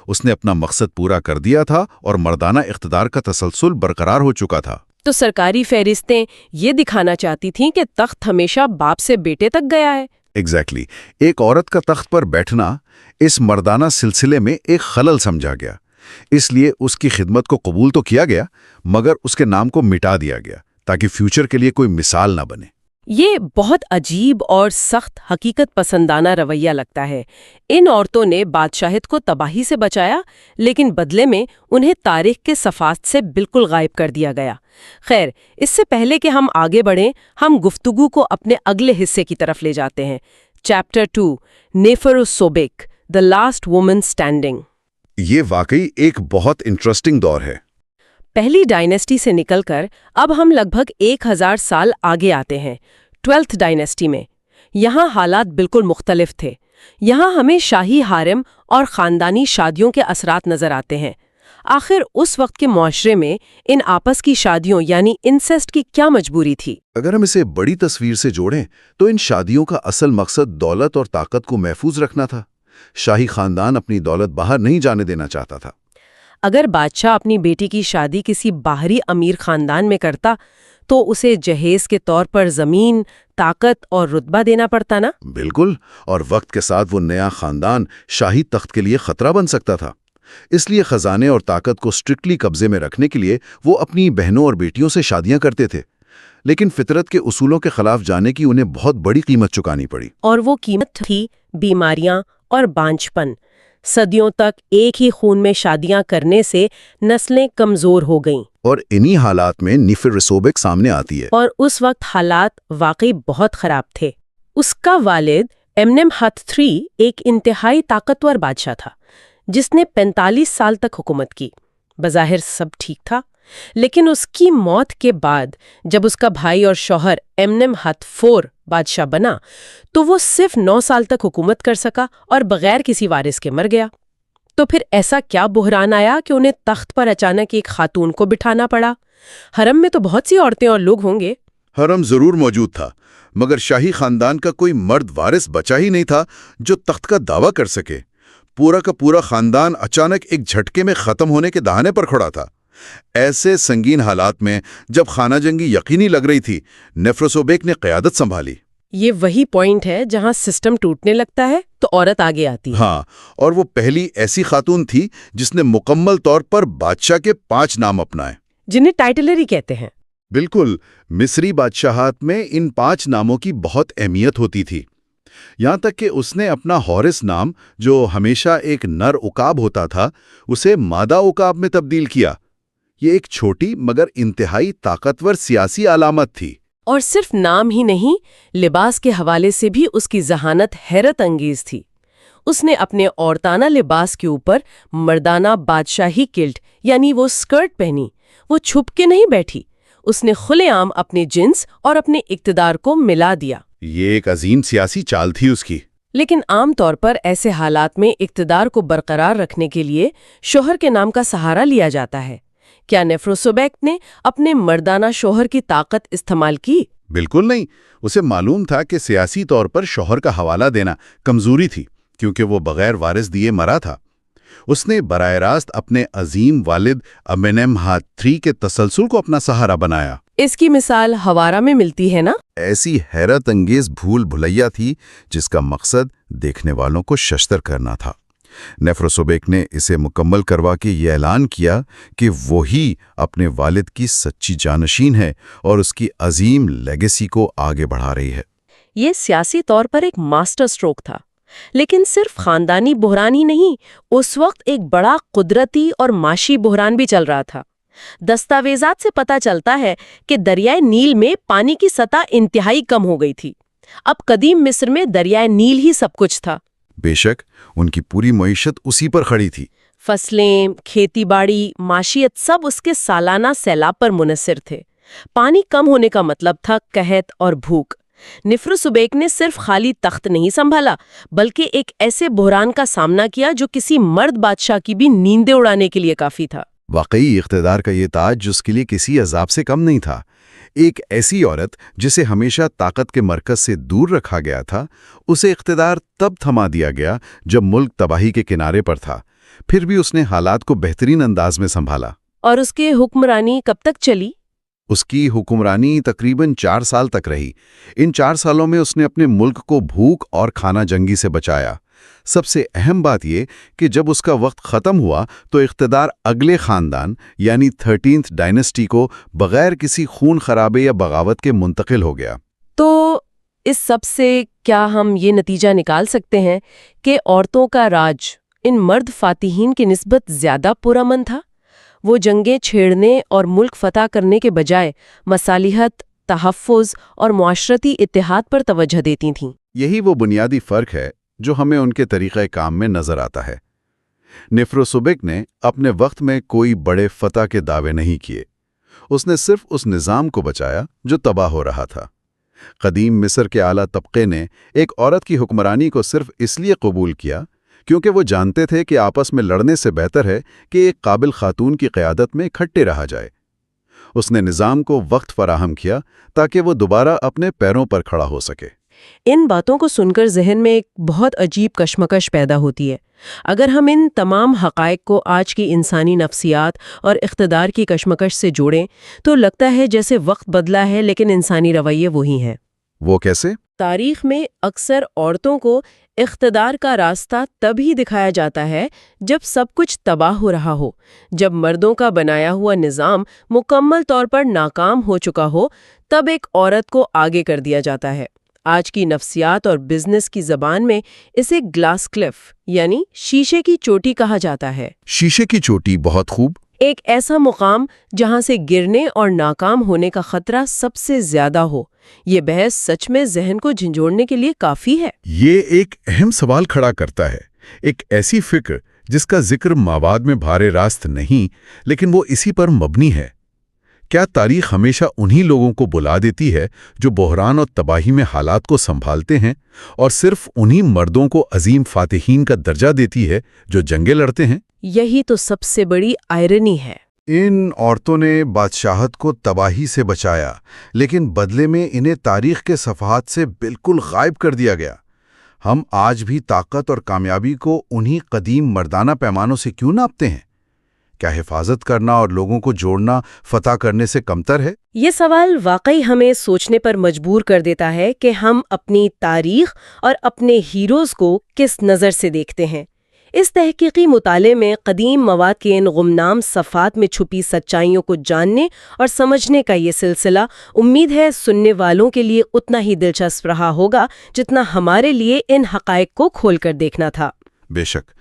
اس نے اپنا مقصد پورا کر دیا تھا اور مردانہ اقتدار کا تسلسل برقرار ہو چکا تھا۔ تو سرکاری فہرستیں یہ دکھانا چاہتی تھیں کہ تخت ہمیشہ باپ سے بیٹے تک گیا ہے۔ ایگزیکٹلی، ایک عورت کا تخت پر بیٹھنا اس مردانہ سلسلے میں ایک خلل سمجھا گیا۔ اس لیے اس کی خدمت کو قبول تو کیا گیا، مگر اس کے نام کو مٹا دیا گیا تاکہ فیوچر کے لیے کوئی مثال نہ بنے۔ یہ بہت عجیب اور سخت حقیقت پسندانہ رویہ لگتا ہے۔ ان عورتوں نے بادشاہت کو تباہی سے بچایا، لیکن بدلے میں انہیں تاریخ کے صفحات سے بالکل غائب کر دیا گیا۔ خیر، اس سے پہلے کہ ہم آگے بڑھیں، ہم گفتگو کو اپنے اگلے حصے کی طرف لے جاتے ہیں۔ Chapter 2، Neferusobek, the last woman standing. یہ واقعی ایک بہت انٹرسٹنگ دور ہے۔ پہلی ڈائنیسٹی سے نکل کر اب ہم لگ بھگ 1000 سال آگے آتے ہیں، 12th ڈائنیسٹی میں۔ یہاں حالات بالکل مختلف تھے۔ یہاں ہمیں شاہی حارم اور خاندانی شادیوں کے اثرات نظر آتے ہیں۔ آخر اس وقت کے معاشرے میں ان آپس کی شادیوں یعنی انسیسٹ کی کیا مجبوری تھی؟ اگر ہم اسے بڑی تصویر سے جوڑیں تو ان شادیوں کا اصل مقصد دولت اور طاقت کو محفوظ رکھنا تھا۔ شاہی خاندان اپنی دولت باہر نہیں جانے دینا چاہتا تھا۔ اگر بادشاہ اپنی بیٹی کی شادی کسی باہری امیر خاندان میں کرتا تو اسے جہیز کے طور پر زمین، طاقت اور رتبہ دینا پڑتا نا؟ بالکل، اور وقت کے ساتھ وہ نیا خاندان شاہی تخت کے لیے خطرہ بن سکتا تھا۔ اس لیے خزانے اور طاقت کو اسٹرکٹلی قبضے میں رکھنے کے لیے وہ اپنی بہنوں اور بیٹیوں سے شادیاں کرتے تھے، لیکن فطرت کے اصولوں کے خلاف جانے کی انہیں بہت بڑی قیمت چکانی پڑی۔ اور وہ قیمت تھی بیماریاں اور بانجھپن۔ صدیوں تک ایک ہی خون میں شادیاں کرنے سے نسلیں کمزور ہو گئیں، اور انہی حالات میں نیفروسوبک سامنے آتی ہے۔ اور اس وقت حالات واقعی بہت خراب تھے۔ اس کا والد ایمنمہت III ایک انتہائی طاقتور بادشاہ تھا جس نے 45 سال تک حکومت کی۔ بظاہر سب ٹھیک تھا، لیکن اس کی موت کے بعد جب اس کا بھائی اور شوہر ایمنمہت IV بادشاہ بنا تو وہ صرف 9 سال تک حکومت کر سکا اور بغیر کسی وارث کے مر گیا۔ تو پھر ایسا کیا بحران آیا کہ انہیں تخت پر اچانک ایک خاتون کو بٹھانا پڑا؟ حرم میں تو بہت سی عورتیں اور لوگ ہوں گے۔ حرم ضرور موجود تھا، مگر شاہی خاندان کا کوئی مرد وارث بچا ہی نہیں تھا جو تخت کا دعویٰ کر سکے۔ پورا کا پورا خاندان اچانک ایک جھٹکے میں ختم ہونے کے دہانے پر کھڑا تھا۔ ایسے سنگین حالات میں جب خانہ جنگی یقینی لگ رہی تھی، نیفروسوبیک نے قیادت سنبھالی۔ یہ وہی پوائنٹ ہے جہاں سسٹم ٹوٹنے لگتا ہے تو عورت آگے آتی ہے۔ ہاں، اور وہ پہلی ایسی خاتون تھی جس نے مکمل طور پر بادشاہ کے 5 نام اپنائے، جنہیں ٹائٹلری کہتے ہیں۔ بالکل، مصری بادشاہات میں ان 5 ناموں کی بہت اہمیت ہوتی تھی، یہاں تک کہ اس نے اپنا حورس نام، جو ہمیشہ ایک نر عقاب ہوتا تھا، اسے مادہ عقاب میں تبدیل کیا۔ یہ ایک چھوٹی مگر انتہائی طاقتور سیاسی علامت تھی۔ اور صرف نام ہی نہیں، لباس کے حوالے سے بھی اس کی ذہانت حیرت انگیز تھی۔ اس نے اپنے عورتانہ لباس کے اوپر مردانہ بادشاہی کلٹ یعنی وہ سکرٹ پہنی۔ وہ چھپ کے نہیں بیٹھی، اس نے کھلے عام اپنے جنس اور اپنے اقتدار کو ملا دیا۔ یہ ایک عظیم سیاسی چال تھی اس کی۔ لیکن عام طور پر ایسے حالات میں اقتدار کو برقرار رکھنے کے لیے شوہر کے نام کا سہارا لیا جاتا ہے۔ کیا نیفروسوبیک نے اپنے مردانہ شوہر کی طاقت استعمال کی؟ بالکل نہیں، اسے معلوم تھا کہ سیاسی طور پر شوہر کا حوالہ دینا کمزوری تھی، کیونکہ وہ بغیر وارث دیے مرا تھا۔ اس نے براہ راست اپنے عظیم والد ایمنمہت III کے تسلسل کو اپنا سہارا بنایا۔ اس کی مثال ہوارہ میں ملتی ہے نا؟ ایسی حیرت انگیز بھول بھلیا تھی جس کا مقصد دیکھنے والوں کو ششدر کرنا تھا۔ نیفروسوبیک نے اسے مکمل کروا کے یہ اعلان کیا کہ وہی اپنے والد کی سچی جانشین ہے اور اس کی عظیم لیگیسی کو آگے بڑھا رہی ہے۔ یہ سیاسی طور پر ایک ماسٹر سٹروک تھا، لیکن صرف خاندانی بحران ہی نہیں، اس وقت ایک بڑا قدرتی اور معاشی بحران بھی چل رہا تھا۔ دستاویزات سے پتہ چلتا ہے کہ دریائے نیل میں پانی کی سطح انتہائی کم ہو گئی تھی۔ اب قدیم مصر میں دریائے نیل ہی سب کچھ تھا۔ بے شک، ان کی پوری معیشت اسی پر کھڑی تھی۔ فصلیں، کھیتی باڑی، معیشت سب اس کے سالانہ سیلاب پر منحصر تھے۔ پانی کم ہونے کا مطلب تھا قحط اور بھوک۔ نیفروسوبیک نے صرف خالی تخت نہیں سنبھالا، بلکہ ایک ایسے بحران کا سامنا کیا جو کسی مرد بادشاہ کی بھی نیندیں اڑانے کے لیے کافی تھا۔ واقعی اقتدار کا یہ تاج اس کے لیے کسی عذاب سے کم نہیں تھا۔ ایک ایسی عورت جسے ہمیشہ طاقت کے مرکز سے دور رکھا گیا تھا، اسے اقتدار تب تھما دیا گیا جب ملک تباہی کے کنارے پر تھا۔ پھر بھی اس نے حالات کو بہترین انداز میں سنبھالا۔ اور اس کے حکمرانی کب تک چلی؟ اس کی حکمرانی تقریباً 4 سال تک رہی۔ ان 4 سالوں میں اس نے اپنے ملک کو بھوک اور خانہ جنگی سے بچایا۔ سب سے اہم بات یہ کہ جب اس کا وقت ختم ہوا تو اقتدار اگلے خاندان یعنی 13th ڈائنسٹی کو بغیر کسی خون خرابے یا بغاوت کے منتقل ہو گیا۔ تو اس سب سے کیا ہم یہ نتیجہ نکال سکتے ہیں کہ عورتوں کا راج ان مرد فاتحین کی نسبت زیادہ پرامن تھا؟ وہ جنگیں چھیڑنے اور ملک فتح کرنے کے بجائے مصالحت، تحفظ اور معاشرتی اتحاد پر توجہ دیتی تھیں۔ یہی وہ بنیادی فرق ہے جو ہمیں ان کے طریقہ کام میں نظر آتا ہے۔ نیفروسوبیک نے اپنے وقت میں کوئی بڑے فتح کے دعوے نہیں کیے۔ اس نے صرف اس نظام کو بچایا جو تباہ ہو رہا تھا۔ قدیم مصر کے اعلیٰ طبقے نے ایک عورت کی حکمرانی کو صرف اس لیے قبول کیا کیونکہ وہ جانتے تھے کہ آپس میں لڑنے سے بہتر ہے کہ ایک قابل خاتون کی قیادت میں اکٹھے رہا جائے۔ اس نے نظام کو وقت فراہم کیا تاکہ وہ دوبارہ اپنے پیروں پر کھڑا ہو سکے۔ ان باتوں کو سن کر ذہن میں ایک بہت عجیب کشمکش پیدا ہوتی ہے۔ اگر ہم ان تمام حقائق کو آج کی انسانی نفسیات اور اقتدار کی کشمکش سے جوڑیں تو لگتا ہے جیسے وقت بدلا ہے لیکن انسانی رویے وہی ہیں۔ وہ کیسے؟ تاریخ میں اکثر عورتوں کو اقتدار کا راستہ تب ہی دکھایا جاتا ہے جب سب کچھ تباہ ہو رہا ہو، جب مردوں کا بنایا ہوا نظام مکمل طور پر ناکام ہو چکا ہو، تب ایک عورت کو آگے کر دیا جاتا ہے۔ آج کی نفسیات اور بزنس کی زبان میں اسے گلاس کلف یعنی شیشے کی چوٹی کہا جاتا ہے۔ شیشے کی چوٹی، بہت خوب۔ ایک ایسا مقام جہاں سے گرنے اور ناکام ہونے کا خطرہ سب سے زیادہ ہو۔ یہ بحث سچ میں ذہن کو جھنجھوڑنے کے لیے کافی ہے۔ یہ ایک اہم سوال کھڑا کرتا ہے، ایک ایسی فکر جس کا ذکر مواد میں بھارے راست نہیں، لیکن وہ اسی پر مبنی ہے۔ کیا تاریخ ہمیشہ انہی لوگوں کو بلا دیتی ہے جو بحران اور تباہی میں حالات کو سنبھالتے ہیں، اور صرف انہی مردوں کو عظیم فاتحین کا درجہ دیتی ہے جو جنگیں لڑتے ہیں؟ یہی تو سب سے بڑی آئرنی ہے۔ ان عورتوں نے بادشاہت کو تباہی سے بچایا، لیکن بدلے میں انہیں تاریخ کے صفحات سے بالکل غائب کر دیا گیا۔ ہم آج بھی طاقت اور کامیابی کو انہی قدیم مردانہ پیمانوں سے کیوں ناپتے ہیں؟ کیا حفاظت کرنا اور لوگوں کو جوڑنا فتح کرنے سے کمتر ہے؟ یہ سوال واقعی ہمیں سوچنے پر مجبور کر دیتا ہے کہ ہم اپنی تاریخ اور اپنے ہیروز کو کس نظر سے دیکھتے ہیں۔ اس تحقیقی مطالعے میں قدیم مواد کے ان غمنام صفحات میں چھپی سچائیوں کو جاننے اور سمجھنے کا یہ سلسلہ امید ہے سننے والوں کے لیے اتنا ہی دلچسپ رہا ہوگا جتنا ہمارے لیے ان حقائق کو کھول کر دیکھنا تھا۔ بے شک،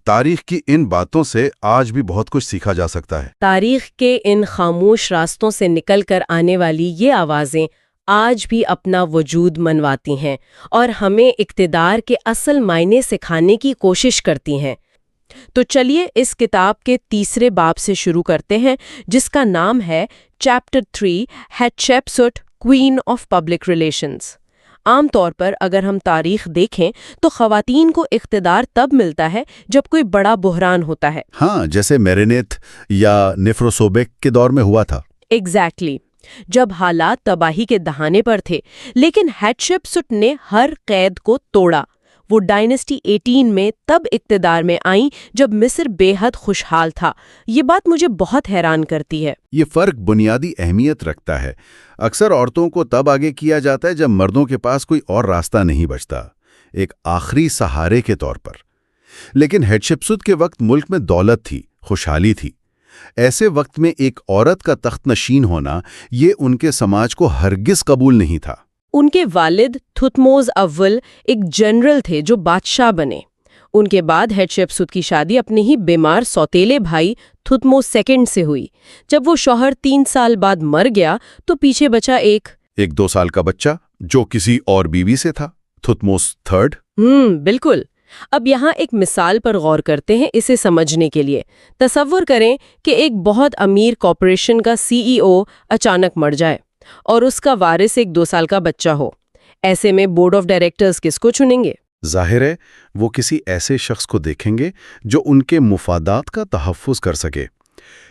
تاریخ کی ان باتوں سے آج بھی بہت کچھ سیکھا جا سکتا ہے۔ تاریخ کے ان خاموش راستوں سے نکل کر آنے والی یہ آوازیں آج بھی اپنا وجود منواتی ہیں اور ہمیں اقتدار کے اصل معنی سکھانے کی کوشش کرتی ہیں۔ تو چلیے اس کتاب کے تیسرے باب سے شروع کرتے ہیں، جس کا نام ہے chapter 3 Hatshepsut queen of public relations. عام طور پر اگر ہم تاریخ دیکھیں تو خواتین کو اقتدار تب ملتا ہے جب کوئی بڑا بحران ہوتا ہے۔ ہاں، جیسے میرینیت یا نیفروسوبیک کے دور میں ہوا تھا۔ ایگزیکٹلی، جب حالات تباہی کے دہانے پر تھے، لیکن ہیٹشپسٹ نے ہر قید کو توڑا۔ وہ ڈائنسٹی 18 میں تب اقتدار میں آئیں جب مصر بے حد خوشحال تھا۔ یہ بات مجھے بہت حیران کرتی ہے۔ یہ فرق بنیادی اہمیت رکھتا ہے۔ اکثر عورتوں کو تب آگے کیا جاتا ہے جب مردوں کے پاس کوئی اور راستہ نہیں بچتا، ایک آخری سہارے کے طور پر۔ لیکن ہیٹشپسٹ کے وقت ملک میں دولت تھی، خوشحالی تھی۔ ایسے وقت میں ایک عورت کا تخت نشین ہونا یہ ان کے سماج کو ہرگز قبول نہیں تھا۔ ان کے والد تھوتموس اول ایک جنرل تھے جو بادشاہ بنے۔ ان کے بعد ہیٹشپسٹ کی شادی اپنے ہی بیمار سوتیلے بھائی تھوتموس سیکنڈ سے ہوئی۔ جب وہ شوہر 3 سال بعد مر گیا تو پیچھے بچا ایک 2 سال کا بچہ جو کسی اور بیوی سے تھا، تھوتموس تھرڈ۔ بالکل۔ اب یہاں ایک مثال پر غور کرتے ہیں اسے سمجھنے کے لیے۔ تصور کریں کہ ایک بہت امیر کارپوریشن کا CEO اچانک مر جائے اور اس کا وارث ایک 2 سال کا بچہ ہو۔ ایسے میں بورڈ آف ڈائریکٹرز کس کو چنیں گے؟ ظاہر ہے وہ کسی ایسے شخص کو دیکھیں گے جو ان کے مفادات کا تحفظ کر سکے۔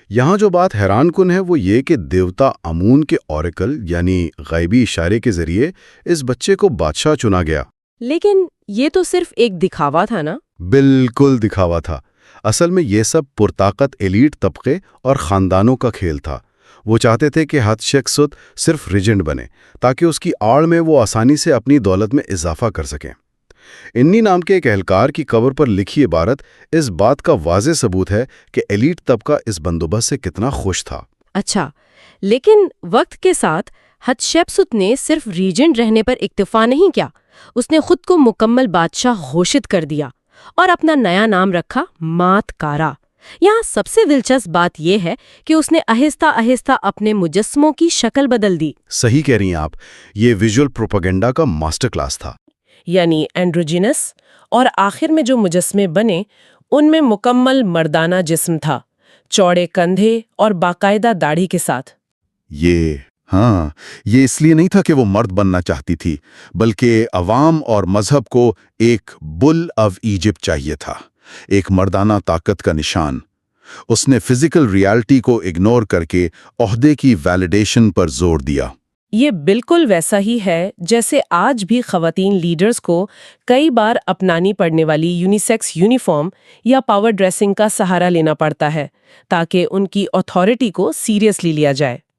یہاں جو بات حیران کن ہے وہ یہ کہ دیوتا امون کے اوریکل یعنی غیبی اشارے کے ذریعے اس بچے کو بادشاہ چنا گیا۔ لیکن یہ تو صرف ایک دکھاوا تھا نا؟ بالکل دکھاوا تھا۔ اصل میں یہ سب پرطاقت ایلیٹ طبقے اور خاندانوں کا کھیل تھا۔ وہ چاہتے تھے کہ ہیٹشپسٹ صرف ریجنٹ بنے تاکہ اس کی آڑ میں وہ آسانی سے اپنی دولت میں اضافہ کر سکیں۔ انی نام کے ایک اہلکار کی قبر پر لکھی عبارت اس بات کا واضح ثبوت ہے کہ ایلیٹ طبقہ اس بندوبست سے کتنا خوش تھا۔ اچھا، لیکن وقت کے ساتھ ہیٹشپسٹ نے صرف ریجنٹ رہنے پر اکتفا نہیں کیا، اس نے خود کو مکمل بادشاہ گھوشت کر دیا اور اپنا نیا نام رکھا مات کارا۔ یہاں سب سے دلچسپ بات یہ ہے کہ اس نے آہستہ آہستہ اپنے مجسموں کی شکل بدل دی۔ صحیح کہہ رہی ہیں آپ، یہ ویژول پروپیگنڈا کا ماسٹر کلاس تھا۔ یعنی اینڈروجینس، اور آخر میں جو مجسمے بنے ان میں مکمل مردانہ جسم تھا، چوڑے کندھے اور باقاعدہ داڑھی کے ساتھ۔ یہ اس لیے نہیں تھا کہ وہ مرد بننا چاہتی تھی، بلکہ عوام اور مذہب کو ایک بل آف ایجپٹ چاہیے تھا، ایک مردانہ طاقت کا نشان۔ اس نے فزیکل ریالٹی کو اگنور کر کے عہدے کی ویلیڈیشن پر زور دیا۔ یہ بالکل ویسا ہی ہے جیسے آج بھی خواتین لیڈرز کو کئی بار اپنانی پڑنے والی یونیسیکس یونیفارم یا پاور ڈریسنگ کا سہارا لینا پڑتا ہے تاکہ ان کی اتھارٹی کو سیریسلی لیا جائے۔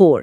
IV,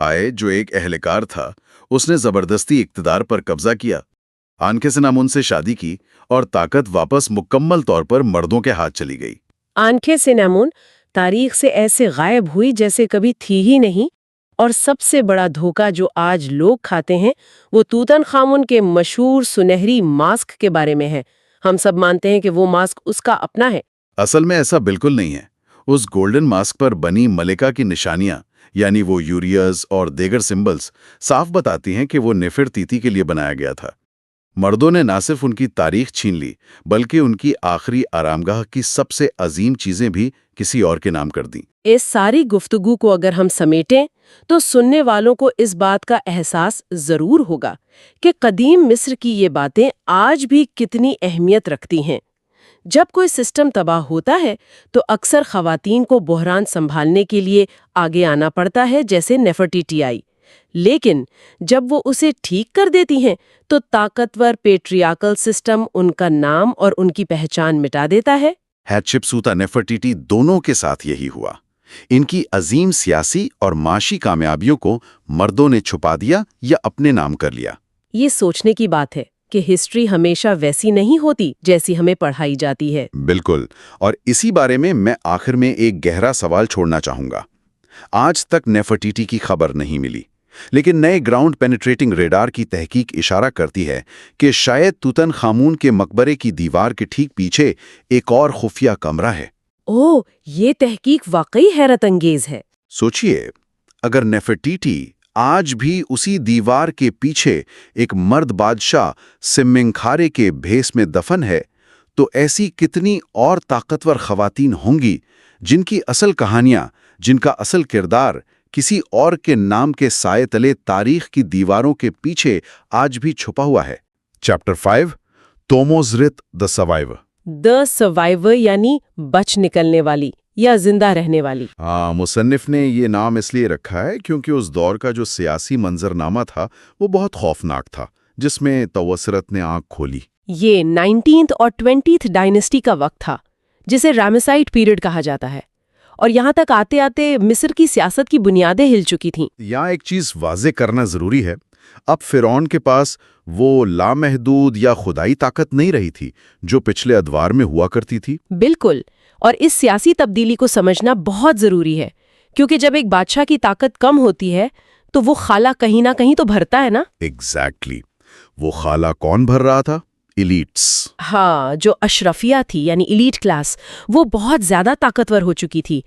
آئے جو ایک اہلکار تھا، اس نے زبردستی اقتدار پر قبضہ کیا، آنکھے سے نامن سے شادی کی اور طاقت واپس مکمل طور پر مردوں کے ہاتھ چلی گئی۔ آنکھیں سے نمون تاریخ سے ایسے غائب ہوئی جیسے کبھی تھی ہی نہیں، اور سب سے بڑا دھوکہ جو آج لوگ کھاتے ہیں وہ توتن خامن کے مشہور سنہری ماسک کے بارے میں ہے۔ ہم سب مانتے ہیں کہ وہ ماسک اس کا اپنا ہے۔ اصل میں ایسا بالکل نہیں ہے۔ اس گولڈن ماسک پر بنی ملکہ کی نشانیاں، یعنی وہ یوریاز اور دیگر سمبلز، صاف بتاتی ہیں کہ وہ نفرتیتی کے لیے بنایا گیا تھا۔ مردوں نے نہ صرف ان کی تاریخ چھین لی، بلکہ ان کی آخری آرامگاہ کی سب سے عظیم چیزیں بھی کسی اور کے نام کر دیں۔ اس ساری گفتگو کو اگر ہم سمیٹیں تو سننے والوں کو اس بات کا احساس ضرور ہوگا کہ قدیم مصر کی یہ باتیں آج بھی کتنی اہمیت رکھتی ہیں۔ جب کوئی سسٹم تباہ ہوتا ہے تو اکثر خواتین کو بحران سنبھالنے کے لیے آگے آنا پڑتا ہے، جیسے نیفرٹیٹی آئی، لیکن جب وہ اسے ٹھیک کر دیتی ہیں تو طاقتور پیٹریاکل سسٹم ان کا نام اور ان کی پہچان مٹا دیتا ہے۔ ہیٹشپسوت نفرٹیٹی دونوں کے ساتھ یہی ہوا۔ ان کی عظیم سیاسی اور معاشی کامیابیوں کو مردوں نے چھپا دیا یا اپنے نام کر لیا۔ یہ سوچنے کی بات ہے کہ ہسٹری ہمیشہ ویسی نہیں ہوتی جیسی ہمیں پڑھائی جاتی ہے۔ بالکل، اور اسی بارے میں آخر میں ایک گہرا سوال چھوڑنا چاہوں گا۔ آج تک نیفرٹیٹی کی خبر نہیں ملی، لیکن نئے گراؤنڈ پینیٹریٹنگ ریڈار کی تحقیق اشارہ کرتی ہے کہ شاید توتن خامون کے مقبرے کی دیوار کے ٹھیک پیچھے ایک اور خفیہ کمرہ ہے۔ اوہ، یہ تحقیق واقعی حیرت انگیز ہے۔ سوچئے، اگر نیفرٹیٹی آج بھی اسی دیوار کے پیچھے ایک مرد بادشاہ سمنکھارے کے بھیس میں دفن ہے، تو ایسی کتنی اور طاقتور خواتین ہوں گی جن کی اصل کہانیاں، جن کا اصل کردار کسی اور کے نام کے سائے تلے تاریخ کی دیواروں کے پیچھے آج بھی چھپا ہوا ہے۔ چیپٹر 5 توموزرت دی سروائیور۔ دی سروائیور یعنی بچ نکلنے والی یا زندہ رہنے والی۔ مصنف نے یہ نام اس لیے رکھا ہے کیونکہ اس دور کا جو سیاسی منظرنامہ تھا وہ بہت خوفناک تھا، جس میں توسرت نے آنکھ کھولی۔ یہ 19th اور 20th ڈائنسٹی کا وقت تھا، جسے رامسائٹ پیریڈ کہا جاتا ہے، اور یہاں تک آتے آتے مصر کی سیاست کی بنیادیں ہل چکی تھیں۔ یہاں ایک چیز واضح کرنا ضروری ہے، اب فرعون کے پاس وہ لامحدود یا خدائی طاقت نہیں رہی تھی جو پچھلے ادوار میں ہوا کرتی تھی۔ بالکل، اور اس سیاسی تبدیلی کو سمجھنا بہت ضروری ہے، کیونکہ جب ایک بادشاہ کی طاقت کم ہوتی ہے تو وہ خالہ کہیں نہ کہیں تو بھرتا ہے نا۔ ایگزیکٹلی، وہ خالہ کون بھر رہا تھا؟ ایلیٹس۔ ہاں، جو اشرفیہ تھی یعنی ایلیٹ کلاس، وہ بہت زیادہ طاقتور ہو چکی تھی۔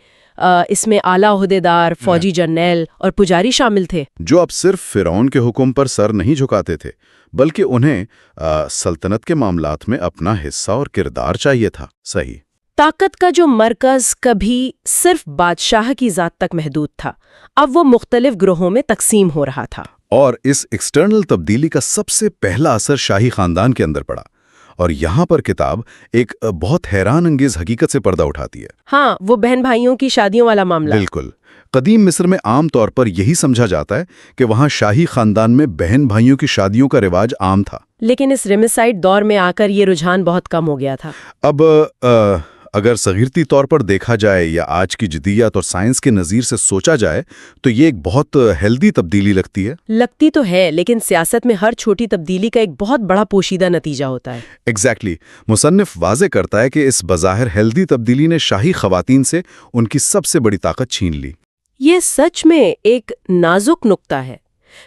اس میں اعلیٰ عہدیدار، فوجی جرنیل اور پجاری شامل تھے، جو اب صرف فرعون کے حکم پر سر نہیں جھکاتے تھے، بلکہ انہیں سلطنت کے معاملات میں اپنا حصہ اور کردار چاہیے تھا۔ صحیح۔ طاقت کا جو مرکز کبھی صرف بادشاہ کی ذات تک محدود تھا، اب وہ مختلف گروہوں میں تقسیم ہو رہا تھا۔ اور اس ایکسٹرنل تبدیلی کا سب سے پہلا اثر شاہی خاندان کے اندر پڑا، اور یہاں پر کتاب ایک بہت حیران انگیز حقیقت سے پردہ اٹھاتی ہے۔ ہاں، وہ بہن بھائیوں کی شادیوں والا معاملہ۔ بالکل، قدیم مصر میں عام طور پر یہی سمجھا جاتا ہے کہ وہاں شاہی خاندان میں بہن بھائیوں کی شادیوں کا رواج عام تھا، لیکن اس ریمیسائٹ دور میں آ کر یہ رجحان بہت کم ہو گیا تھا۔ اب اگر صغیرتی طور پر دیکھا جائے یا آج کی جدیات اور سائنس کے نظیر سے سوچا جائے تو یہ ایک بہت ہیلدی تبدیلی لگتی تو ہے، لیکن سیاست میں ہر چھوٹی تبدیلی کا ایک بہت بڑا پوشیدہ نتیجہ ہوتا ہے۔ ایگزیکٹلی، مصنف واضح کرتا ہے کہ اس بظاہر ہیلدی تبدیلی نے شاہی خواتین سے ان کی سب سے بڑی طاقت چھین لی۔ یہ سچ میں ایک نازک نقطہ ہے۔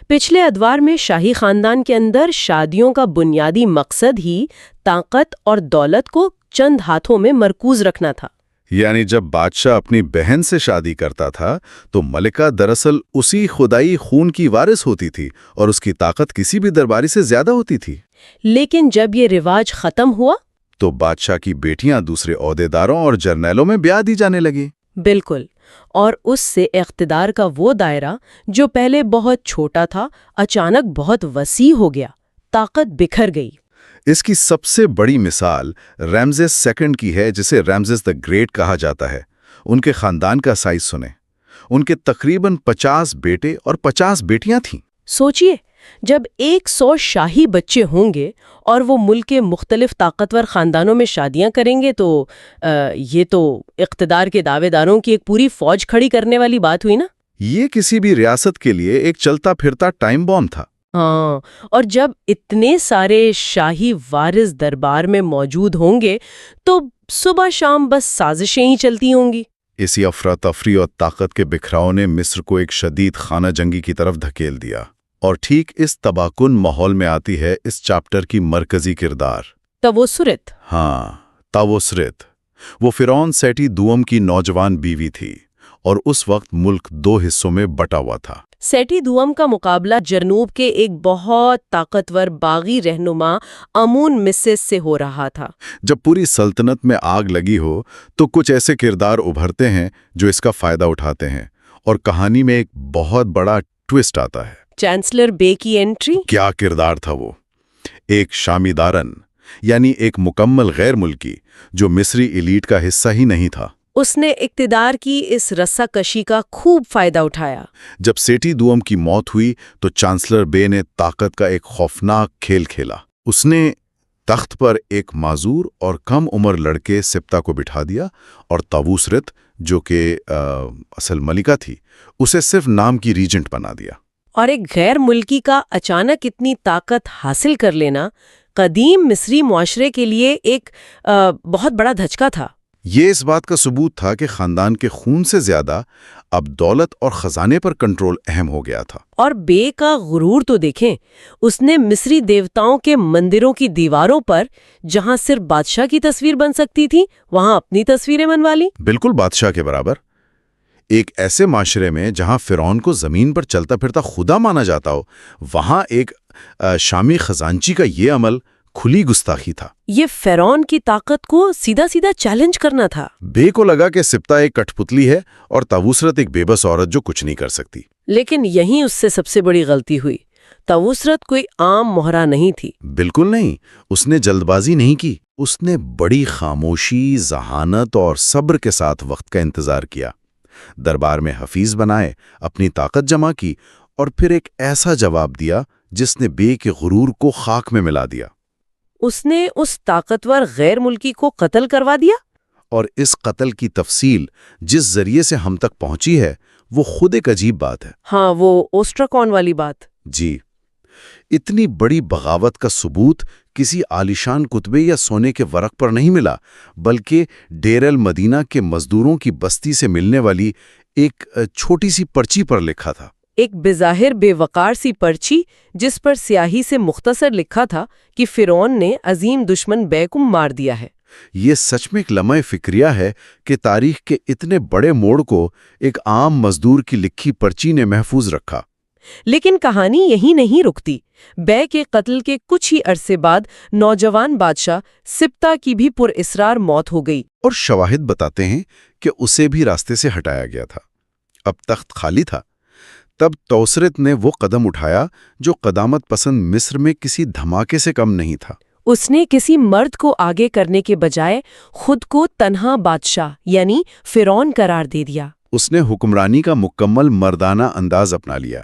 پچھلے ادوار میں شاہی خاندان کے اندر شادیوں کا بنیادی مقصد ہی طاقت اور دولت کو چند ہاتھوں میں مرکوز رکھنا تھا۔ یعنی جب بادشاہ اپنی بہن سے شادی کرتا تھا تو ملکہ دراصل اسی خدائی خون کی وارث ہوتی تھی اور اس کی طاقت کسی بھی درباری سے زیادہ ہوتی تھی۔ لیکن جب یہ رواج ختم ہوا تو بادشاہ کی بیٹیاں دوسرے عہدیداروں اور جرنیلوں میں بیاہ دی جانے لگیں۔ بالکل، اور اس سے اقتدار کا وہ دائرہ جو پہلے بہت چھوٹا تھا اچانک بہت وسیع ہو گیا، طاقت بکھر گئی۔ اس کی سب سے بڑی مثال رامزیس سیکنڈ کی ہے، جسے رامزیس دی گریٹ کہا جاتا ہے۔ ان کے خاندان کا سائز سنیں، ان کے تقریباً 50 بیٹے اور 50 بیٹیاں تھیں۔ سوچئے، جب 100 شاہی بچے ہوں گے اور وہ ملک کے مختلف طاقتور خاندانوں میں شادیاں کریں گے تو یہ تو اقتدار کے دعوے داروں کی ایک پوری فوج کھڑی کرنے والی بات ہوئی نا۔ یہ کسی بھی ریاست کے لیے ایک چلتا پھرتا ٹائم بام تھا۔ ہاں، اور جب اتنے سارے شاہی وارث دربار میں موجود ہوں گے تو صبح شام بس سازشیں ہی چلتی ہوں گی۔ اسی افراتفری اور طاقت کے بکھراؤ نے مصر کو ایک شدید خانہ جنگی کی طرف دھکیل دیا، اور ٹھیک اس تباکن ماحول میں آتی ہے اس چیپٹر کی مرکزی کردار، توسرت۔ ہاں، تاوسرت۔ وہ فرعون سیٹی دوم کی نوجوان بیوی تھی، اور اس وقت ملک 2 حصوں میں بٹا ہوا تھا۔ سیٹی دوم کا مقابلہ جنوب کے ایک بہت طاقتور باغی رہنما امون مسس سے ہو رہا تھا۔ جب پوری سلطنت میں آگ لگی ہو تو کچھ ایسے کردار ابھرتے ہیں جو اس کا فائدہ اٹھاتے ہیں، اور کہانی میں ایک بہت بڑا ٹوسٹ آتا ہے۔ چانسلر بے کی انٹری۔ کیا کردار تھا وہ! ایک شامی دارن، یعنی ایک مکمل غیر ملکی جو مصری ایلیٹ کا حصہ ہی نہیں تھا۔ اس نے اقتدار کی اس رسا کشی کا خوب فائدہ اٹھایا۔ جب سیٹی دوم کی موت ہوئی تو چانسلر بے نے طاقت کا ایک خوفناک کھیل کھیلا۔ اس نے تخت پر ایک معذور اور کم عمر لڑکے سپتا کو بٹھا دیا، اور تاووسرت، جو کہ اصل ملکہ تھی، اسے صرف نام کی ریجنٹ بنا دیا۔ اور ایک غیر ملکی کا اچانک اتنی طاقت حاصل کر لینا قدیم مصری معاشرے کے لیے ایک بہت بڑا دھچکا تھا۔ یہ اس بات کا ثبوت تھا کہ خاندان کے خون سے زیادہ اب دولت اور خزانے پر کنٹرول اہم ہو گیا تھا۔ اور بے کا غرور تو دیکھیں، اس نے مصری دیوتاؤں کے مندروں کی دیواروں پر جہاں صرف بادشاہ کی تصویر بن سکتی تھی وہاں اپنی تصویریں بنوا لی۔ بالکل بادشاہ کے برابر۔ ایک ایسے معاشرے میں جہاں فرعون کو زمین پر چلتا پھرتا خدا مانا جاتا ہو، وہاں ایک شامی خزانچی کا یہ عمل کھلی گستاخی تھا۔ یہ فرعون کی طاقت کو سیدھا سیدھا چیلنج کرنا تھا۔ بے کو لگا کہ سپتا ایک کٹ پتلی ہے اور تاووسرت ایک بے بس عورت جو کچھ نہیں کر سکتی۔ لیکن یہیں اس سے سب سے بڑی غلطی ہوئی۔ تاووسرت کوئی عام مہرہ نہیں تھی۔ بالکل نہیں۔ اس نے جلد بازی نہیں کی، اس نے بڑی خاموشی، ذہانت اور صبر کے ساتھ وقت کا انتظار کیا۔ دربار میں حفیظ بنائے، اپنی طاقت جمع کی، اور پھر ایک ایسا جواب دیا جس نے بے کے غرور کو خاک میں ملا دیا۔ اس نے اس طاقتور غیر ملکی کو قتل کروا دیا۔ اور اس قتل کی تفصیل جس ذریعے سے ہم تک پہنچی ہے وہ خود ایک عجیب بات ہے۔ ہاں، وہ اوسٹراکون والی بات۔ جی، اتنی بڑی بغاوت کا ثبوت کسی عالیشان کتبے یا سونے کے ورق پر نہیں ملا، بلکہ ڈیر المدینہ کے مزدوروں کی بستی سے ملنے والی ایک چھوٹی سی پرچی پر لکھا تھا۔ ایک بظاہر بے وقار سی پرچی جس پر سیاہی سے مختصر لکھا تھا کہ فرعون نے عظیم دشمن بے کو مار دیا ہے۔ یہ سچ میں ایک لمحہ فکریہ ہے کہ تاریخ کے اتنے بڑے موڑ کو ایک عام مزدور کی لکھی پرچی نے محفوظ رکھا۔ لیکن کہانی یہی نہیں رکتی۔ بے کے قتل کے کچھ ہی عرصے بعد نوجوان بادشاہ سپتا کی بھی پر اسرار موت ہو گئی۔ اور شواہد بتاتے ہیں کہ اسے بھی راستے سے ہٹایا گیا تھا۔ اب تخت خالی تھا۔ تب توسرت نے وہ قدم اٹھایا جو قدامت پسند مصر میں کسی دھماکے سے کم نہیں تھا۔ اس نے کسی مرد کو آگے کرنے کے بجائے خود کو تنہا بادشاہ یعنی فرعون قرار دے دیا۔ اس نے حکمرانی کا مکمل مردانہ انداز اپنا لیا۔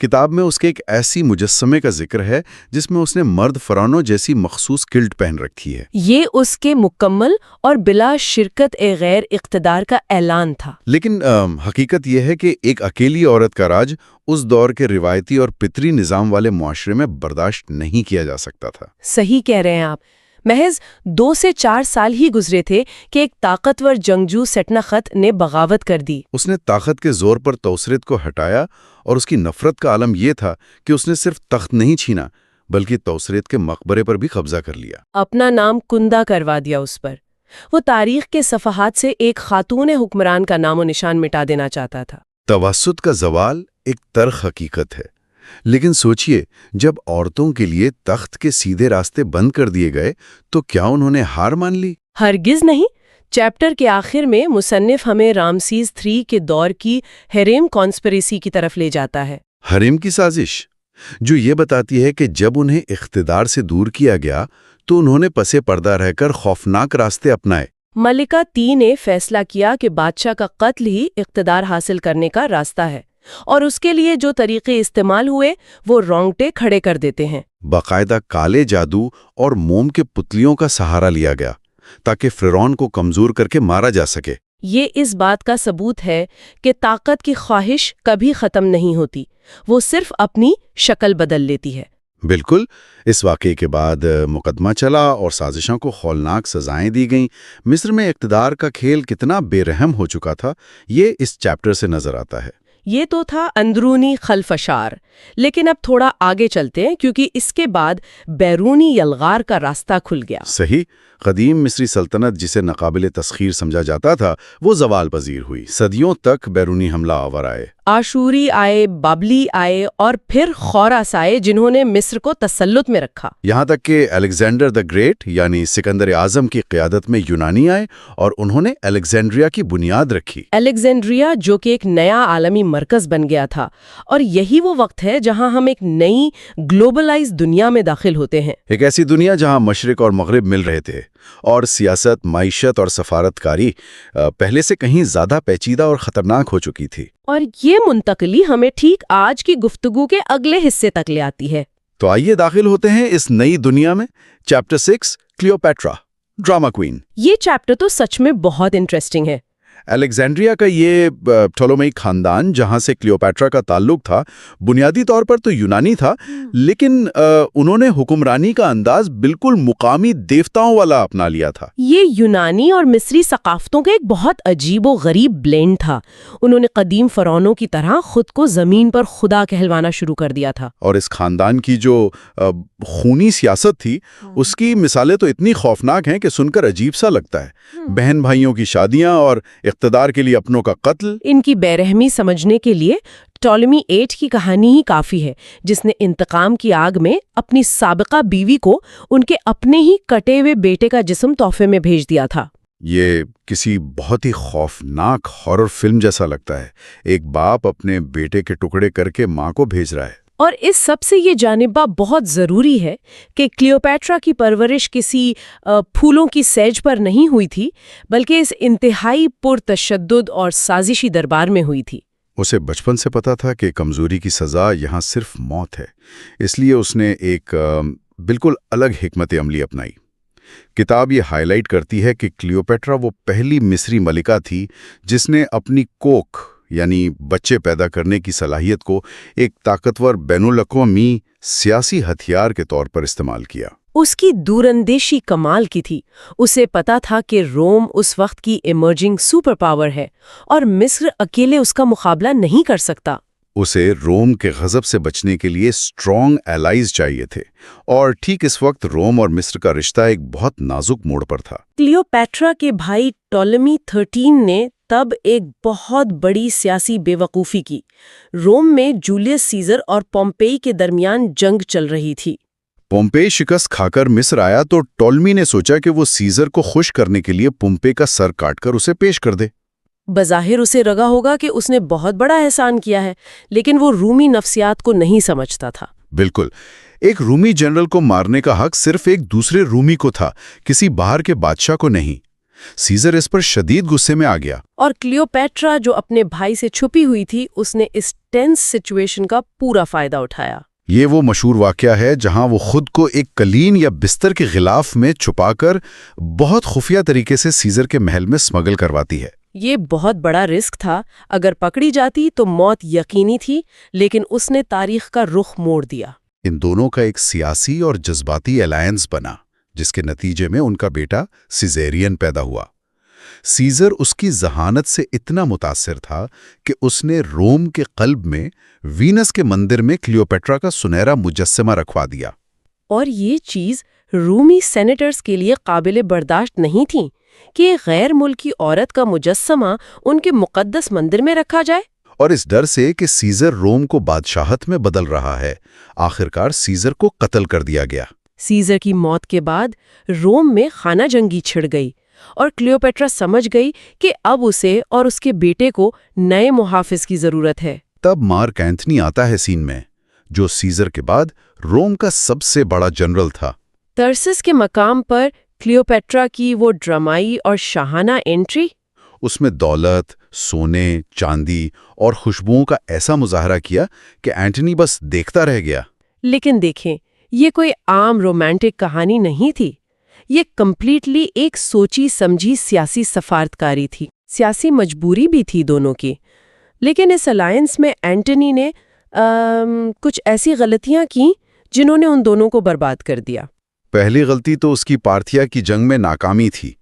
کتاب میں اس کے ایک ایسی مجسمے کا ذکر ہے جس میں اس نے مرد فرعونوں جیسی مخصوص کلٹ پہن رکھی ہے۔ یہ اس کے مکمل اور بلا شرکت غیر اقتدار کا اعلان تھا۔ لیکن حقیقت یہ ہے کہ ایک اکیلی عورت کا راج اس دور کے روایتی اور پتری نظام والے معاشرے میں برداشت نہیں کیا جا سکتا تھا۔ صحیح کہہ رہے ہیں آپ۔ محض 2 سے 4 سال ہی گزرے تھے کہ ایک طاقتور جنگجو سٹنخت نے بغاوت کر دی۔ اس نے طاقت کے زور پر توسرت کو ہٹایا، اور اس کی نفرت کا عالم یہ تھا کہ اس نے صرف تخت نہیں چھینا بلکہ توسرت کے مقبرے پر بھی قبضہ کر لیا۔ اپنا نام کندہ کروا دیا اس پر۔ وہ تاریخ کے صفحات سے ایک خاتون حکمران کا نام و نشان مٹا دینا چاہتا تھا۔ توسط کا زوال ایک تلخ حقیقت ہے، لیکن سوچئے جب عورتوں کے لیے تخت کے سیدھے راستے بند کر دیے گئے تو کیا انہوں نے ہار مان لی؟ ہرگز نہیں۔ چیپٹر کے آخر میں مصنف ہمیں رامسیس 3 کے دور کی حریم کانسپریسی کی طرف لے جاتا ہے۔ حریم کی سازش، جو یہ بتاتی ہے کہ جب انہیں اقتدار سے دور کیا گیا تو انہوں نے پسے پردہ رہ کر خوفناک راستے اپنائے۔ ملکہ 3 نے فیصلہ کیا کہ بادشاہ کا قتل ہی اقتدار حاصل کرنے کا راستہ ہے، اور اس کے لیے جو طریقے استعمال ہوئے وہ رونگٹے کھڑے کر دیتے ہیں۔ باقاعدہ کالے جادو اور موم کے پتلیوں کا سہارا لیا گیا تاکہ فرعون کو کمزور کر کے مارا جا سکے۔ یہ اس بات کا ثبوت ہے کہ طاقت کی خواہش کبھی ختم نہیں ہوتی، وہ صرف اپنی شکل بدل لیتی ہے۔ بالکل، اس واقعے کے بعد مقدمہ چلا اور سازشوں کو ہولناک سزائیں دی گئیں۔ مصر میں اقتدار کا کھیل کتنا بے رحم ہو چکا تھا، یہ اس چیپٹر سے نظر آتا ہے۔ یہ تو تھا اندرونی خلفشار، لیکن اب تھوڑا آگے چلتے ہیں کیونکہ اس کے بعد بیرونی یلغار کا راستہ کھل گیا۔ صحیح، قدیم مصری سلطنت جسے ناقابل تسخیر سمجھا جاتا تھا وہ زوال پذیر ہوئی۔ صدیوں تک بیرونی حملہ آور آئے، آشوری آئے، بابلی آئے اور پھر خوراس آئے جنہوں نے مصر کو تسلط میں رکھا۔ یہاں تک کہ الیگزینڈر دا گریٹ یعنی سکندر اعظم کی قیادت میں یونانی آئے اور انہوں نے الیگزینڈریا کی بنیاد رکھی۔ الیگزینڈریا جو کہ ایک نیا عالمی مرکز بن گیا تھا، اور یہی وہ وقت ہے جہاں ہم ایک نئی گلوبلائز دنیا میں داخل ہوتے ہیں۔ ایک ایسی دنیا جہاں مشرق اور مغرب مل رہے تھے اور سیاست، معیشت اور سفارتکاری پہلے سے کہیں زیادہ پیچیدہ اور خطرناک ہو چکی تھی۔ اور یہ منتقلی ہمیں ٹھیک آج کی گفتگو کے اگلے حصے تک لے آتی ہے۔ تو آئیے داخل ہوتے ہیں اس نئی دنیا میں۔ Chapter 6، Cleopatra, drama queen. یہ چیپٹر تو سچ میں بہت انٹرسٹنگ ہے۔ الیگزینڈریا کا یہ ٹولومئی خاندان جہاں سے کلیوپیٹرا کا تعلق تھا بنیادی طور پر تو یونانی تھا، لیکن انہوں نے حکمرانی کا انداز بالکل مقامی دیوتاؤں والا اپنا لیا تھا۔ یہ یونانی اور مصری ثقافتوں کا ایک بہت عجیب و غریب بلینڈ تھا۔ انہوں نے قدیم فرعونوں کی طرح خود کو زمین پر خدا کہلوانا شروع کر دیا تھا۔ اور اس خاندان کی جو خونی سیاست تھی اس کی مثالیں تو اتنی خوفناک ہیں کہ سن کر عجیب سا لگتا ہے۔ بہن بھائیوں کی شادیاں اور اقتدار کے لیے اپنوں کا قتل۔ ان کی بے رحمی سمجھنے کے لیے ٹولمی 8 کی کہانی ہی کافی ہے، جس نے انتقام کی آگ میں اپنی سابقہ بیوی کو ان کے اپنے ہی کٹے ہوئے بیٹے کا جسم تحفے میں بھیج دیا تھا۔ یہ کسی بہت ہی خوفناک ہارر فلم جیسا لگتا ہے، ایک باپ اپنے بیٹے کے ٹکڑے کر کے ماں کو بھیج رہا ہے۔ اور اس سب سے یہ جانبہ بہت ضروری ہے کہ کلیوپیٹرا کی پرورش کسی پھولوں کی سیج پر نہیں ہوئی تھی، بلکہ اس انتہائی پرتشدد اور سازشی دربار میں ہوئی تھی۔ اسے بچپن سے پتا تھا کہ کمزوری کی سزا یہاں صرف موت ہے، اس لیے اس نے ایک بالکل الگ حکمت عملی اپنائی۔ کتاب یہ ہائی لائٹ کرتی ہے کہ کلیوپیٹرا وہ پہلی مصری ملکہ تھی جس نے اپنی کوکھ یعنی بچے پیدا کرنے کی صلاحیت کو ایک طاقتور بین الاقوامی سیاسی ہتھیار کے طور پر استعمال کیا۔ اس کی دوراندیشی کمال کی تھی۔ اسے پتا تھا کہ روم اس وقت کی ایمرجنگ سپر پاور ہے اور مصر اکیلے اس کا مقابلہ نہیں کر سکتا۔ اسے روم کے غضب سے بچنے کے لیے اسٹرانگ ایلائز چاہیے تھے، اور ٹھیک اس وقت روم اور مصر کا رشتہ ایک بہت نازک موڑ پر تھا۔ کلیوپیٹرا کے بھائی ٹولمی 13 نے تب ایک بہت بڑی سیاسی بے وقوفی کی۔ روم میں جولیس سیزر اور پومپئی کے درمیان جنگ چل رہی تھی۔ پومپئی شکست کھا کر مصر آیا تو ٹولمی نے سوچا کہ وہ سیزر کو خوش کرنے کے لیے پومپئی کا سر کاٹ کر اسے پیش کر دے۔ بظاہر اسے لگا ہوگا کہ اس نے بہت بڑا احسان کیا ہے، لیکن وہ رومی نفسیات کو نہیں سمجھتا تھا۔ بالکل، ایک رومی جنرل کو مارنے کا حق صرف ایک دوسرے رومی کو تھا، کسی باہر کے بادشاہ کو نہیں۔ سیزر اس پر شدید غصے میں آ گیا، اور کلیوپیٹرا جو اپنے بھائی سے چھپی ہوئی تھی، اس نے اس ٹینس سچویشن کا پورا فائدہ اٹھایا۔ یہ وہ مشہور واقعہ ہے جہاں وہ خود کو ایک قلین یا بستر کے غلاف میں چھپا کر بہت خفیہ طریقے سے سیزر کے محل میں سمگل کرواتی ہے۔ یہ بہت بڑا رسک تھا، اگر پکڑی جاتی تو موت یقینی تھی، لیکن اس نے تاریخ کا رخ موڑ دیا۔ ان دونوں کا ایک سیاسی اور جذباتی الائنس بنا، جس کے نتیجے میں ان کا بیٹا سیزیرین پیدا ہوا۔ سیزر اس کی ذہانت سے اتنا متاثر تھا کہ اس نے روم کے قلب میں وینس کے مندر میں کلیوپیٹرا کا سنہرا مجسمہ رکھوا دیا۔ اور یہ چیز رومی سینیٹرز کے لیے قابل برداشت نہیں تھی کہ ایک غیر ملکی عورت کا مجسمہ ان کے مقدس مندر میں رکھا جائے۔ اور اس ڈر سے کہ سیزر روم کو بادشاہت میں بدل رہا ہے، آخرکار سیزر کو قتل کر دیا گیا۔ سیزر کی موت کے بعد روم میں خانہ جنگی چھڑ گئی، اور کلیوپیٹرا سمجھ گئی کہ اب اسے اور اس کے بیٹے کو نئے محافظ کی ضرورت ہے۔ تب مارک اینتھنی آتا ہے سین میں، جو سیزر کے بعد روم کا سب سے بڑا جنرل تھا۔ ترسس کے مقام پر کلیوپیٹرا کی وہ ڈرامائی اور شاہانہ انٹری، اس میں دولت، سونے، چاندی اور خوشبوؤں کا ایسا مظاہرہ کیا کہ اینٹنی بس دیکھتا رہ گیا۔ لیکن دیکھیں، یہ کوئی عام رومانٹک کہانی نہیں تھی، یہ کمپلیٹلی ایک سوچی سمجھی سیاسی سفارتکاری تھی۔ سیاسی مجبوری بھی تھی دونوں کی، لیکن اس الائنس میں اینٹنی نے کچھ ایسی غلطیاں کی جنہوں نے ان دونوں کو برباد کر دیا۔ پہلی غلطی تو اس کی پارتھیا کی جنگ میں ناکامی تھی،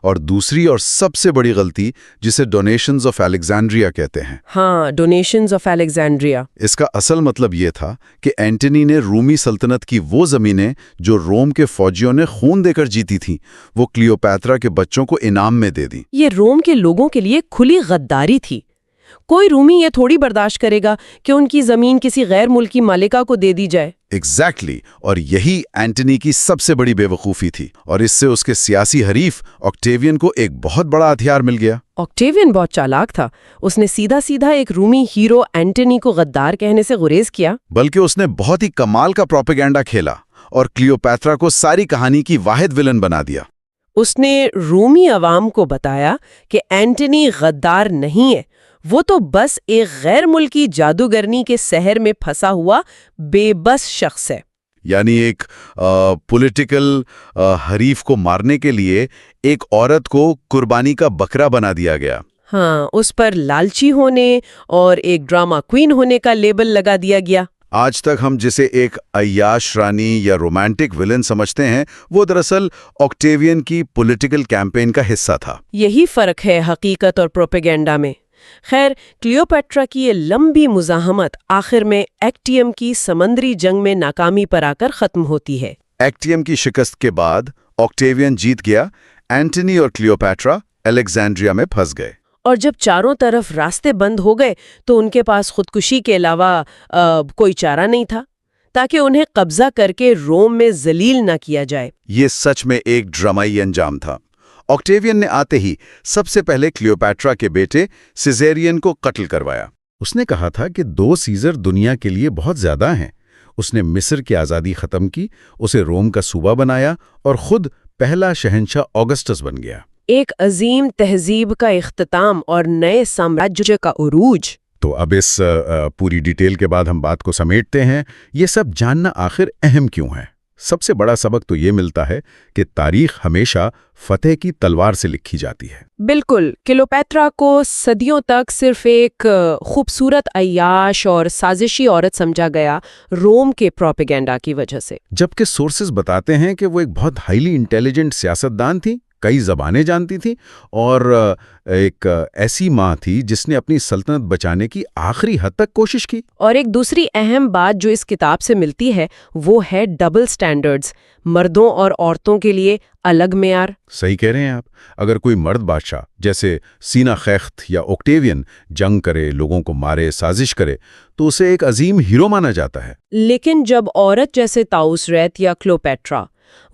اور دوسری اور سب سے بڑی غلطی جسے ڈونیشنز آف الیگزینڈریا کہتے ہیں۔ ہاں، ڈونیشنز آف الیگزینڈریا۔ اس کا اصل مطلب یہ تھا کہ اینٹنی نے رومی سلطنت کی وہ زمینیں جو روم کے فوجیوں نے خون دے کر جیتی تھیں، وہ کلیوپیٹرا کے بچوں کو انعام میں دے دیں۔ یہ روم کے لوگوں کے لیے کھلی غداری تھی۔ کوئی رومی یہ تھوڑی برداشت کرے گا کہ ان کی زمین کسی غیر ملکی مالکہ کو دے دی جائے۔ ایگزیکٹلی، اور یہی اینٹنی کی سب سے بڑی بے وقوفی تھی، اور اس سے اس کے سیاسی حریف آکٹیوین کو ایک بہت بڑا ہتھیار مل گیا۔ آکٹیوین بہت چالاک تھا، اس نے سیدھا سیدھا ایک رومی ہیرو اینٹنی کو غدار کہنے سے گریز کیا، بلکہ اس نے بہت ہی کمال کا پروپیگنڈا کھیلا اور کلیوپیٹرا کو ساری کہانی کی واحد ولن بنا دیا۔ اس نے رومی عوام کو بتایا کہ اینٹنی غدار نہیں ہے، وہ تو بس ایک غیر ملکی جادوگرنی کے سحر میں پھنسا ہوا بے بس شخص ہے۔ یعنی ایک پولیٹیکل حریف کو مارنے کے لیے ایک عورت کو قربانی کا بکرا بنا دیا گیا۔ ہاں، اس پر لالچی ہونے اور ایک ڈرامہ کوئین ہونے کا لیبل لگا دیا گیا۔ آج تک ہم جسے ایک عیاش رانی یا رومانٹک ولن سمجھتے ہیں، وہ دراصل آکٹیوین کی پولیٹیکل کیمپین کا حصہ تھا۔ یہی فرق ہے حقیقت اور پروپیگنڈا میں۔ خیر، کلیوپیٹرا کی یہ لمبی مزاحمت آخر میں ایکٹیم کی سمندری جنگ میں ناکامی پر آ کر ختم ہوتی ہے۔ ایکٹیم کی شکست کے بعد آکٹیوین جیت گیا، اینٹنی اور کلیوپیٹرا الیگزینڈریا میں پھنس گئے۔ اور جب چاروں طرف راستے بند ہو گئے تو ان کے پاس خودکشی کے علاوہ کوئی چارہ نہیں تھا تاکہ انہیں قبضہ کر کے روم میں ذلیل نہ کیا جائے۔ یہ سچ میں ایک ڈرامائی انجام تھا۔ آکٹیوین نے آتے ہی سب سے پہلے کلیوپیٹرا کے بیٹے سیزیرین کو قتل کروایا۔ اس نے کہا تھا کہ 2 سیزر دنیا کے لیے بہت زیادہ ہیں۔ اس نے مصر کی آزادی ختم کی، اسے روم کا صوبہ بنایا اور خود پہلا شہنشاہ آگسٹس بن گیا۔ ایک عظیم تہذیب کا اختتام اور نئے سامراجیہ کا عروج۔ تو اب اس پوری ڈیٹیل کے بعد ہم بات کو سمیٹتے ہیں۔ یہ سب جاننا آخر اہم کیوں ہے؟ سب سے بڑا سبق تو یہ ملتا ہے کہ تاریخ ہمیشہ فتح کی تلوار سے لکھی جاتی ہے۔ بالکل، کلیوپیٹرا کو صدیوں تک صرف ایک خوبصورت عیاش اور سازشی عورت سمجھا گیا روم کے پروپیگنڈا کی وجہ سے، جبکہ سورسز بتاتے ہیں کہ وہ ایک بہت ہائیلی انٹیلیجنٹ سیاستدان تھی، کئی زبانیں جانتی تھی اور ایک ایسی ماں تھی جس نے اپنی سلطنت بچانے کی آخری حد تک کوشش کی۔ اور ایک دوسری اہم بات جو اس کتاب سے ملتی ہے وہ ہے ڈبل سٹینڈرڈز، مردوں اور عورتوں کے لیے الگ معیار۔ صحیح کہہ رہے ہیں آپ۔ اگر کوئی مرد بادشاہ جیسے سینا خیخت یا آکٹیوین جنگ کرے، لوگوں کو مارے، سازش کرے تو اسے ایک عظیم ہیرو مانا جاتا ہے۔ لیکن جب عورت جیسے طاؤس ریت یا کلیوپیٹرا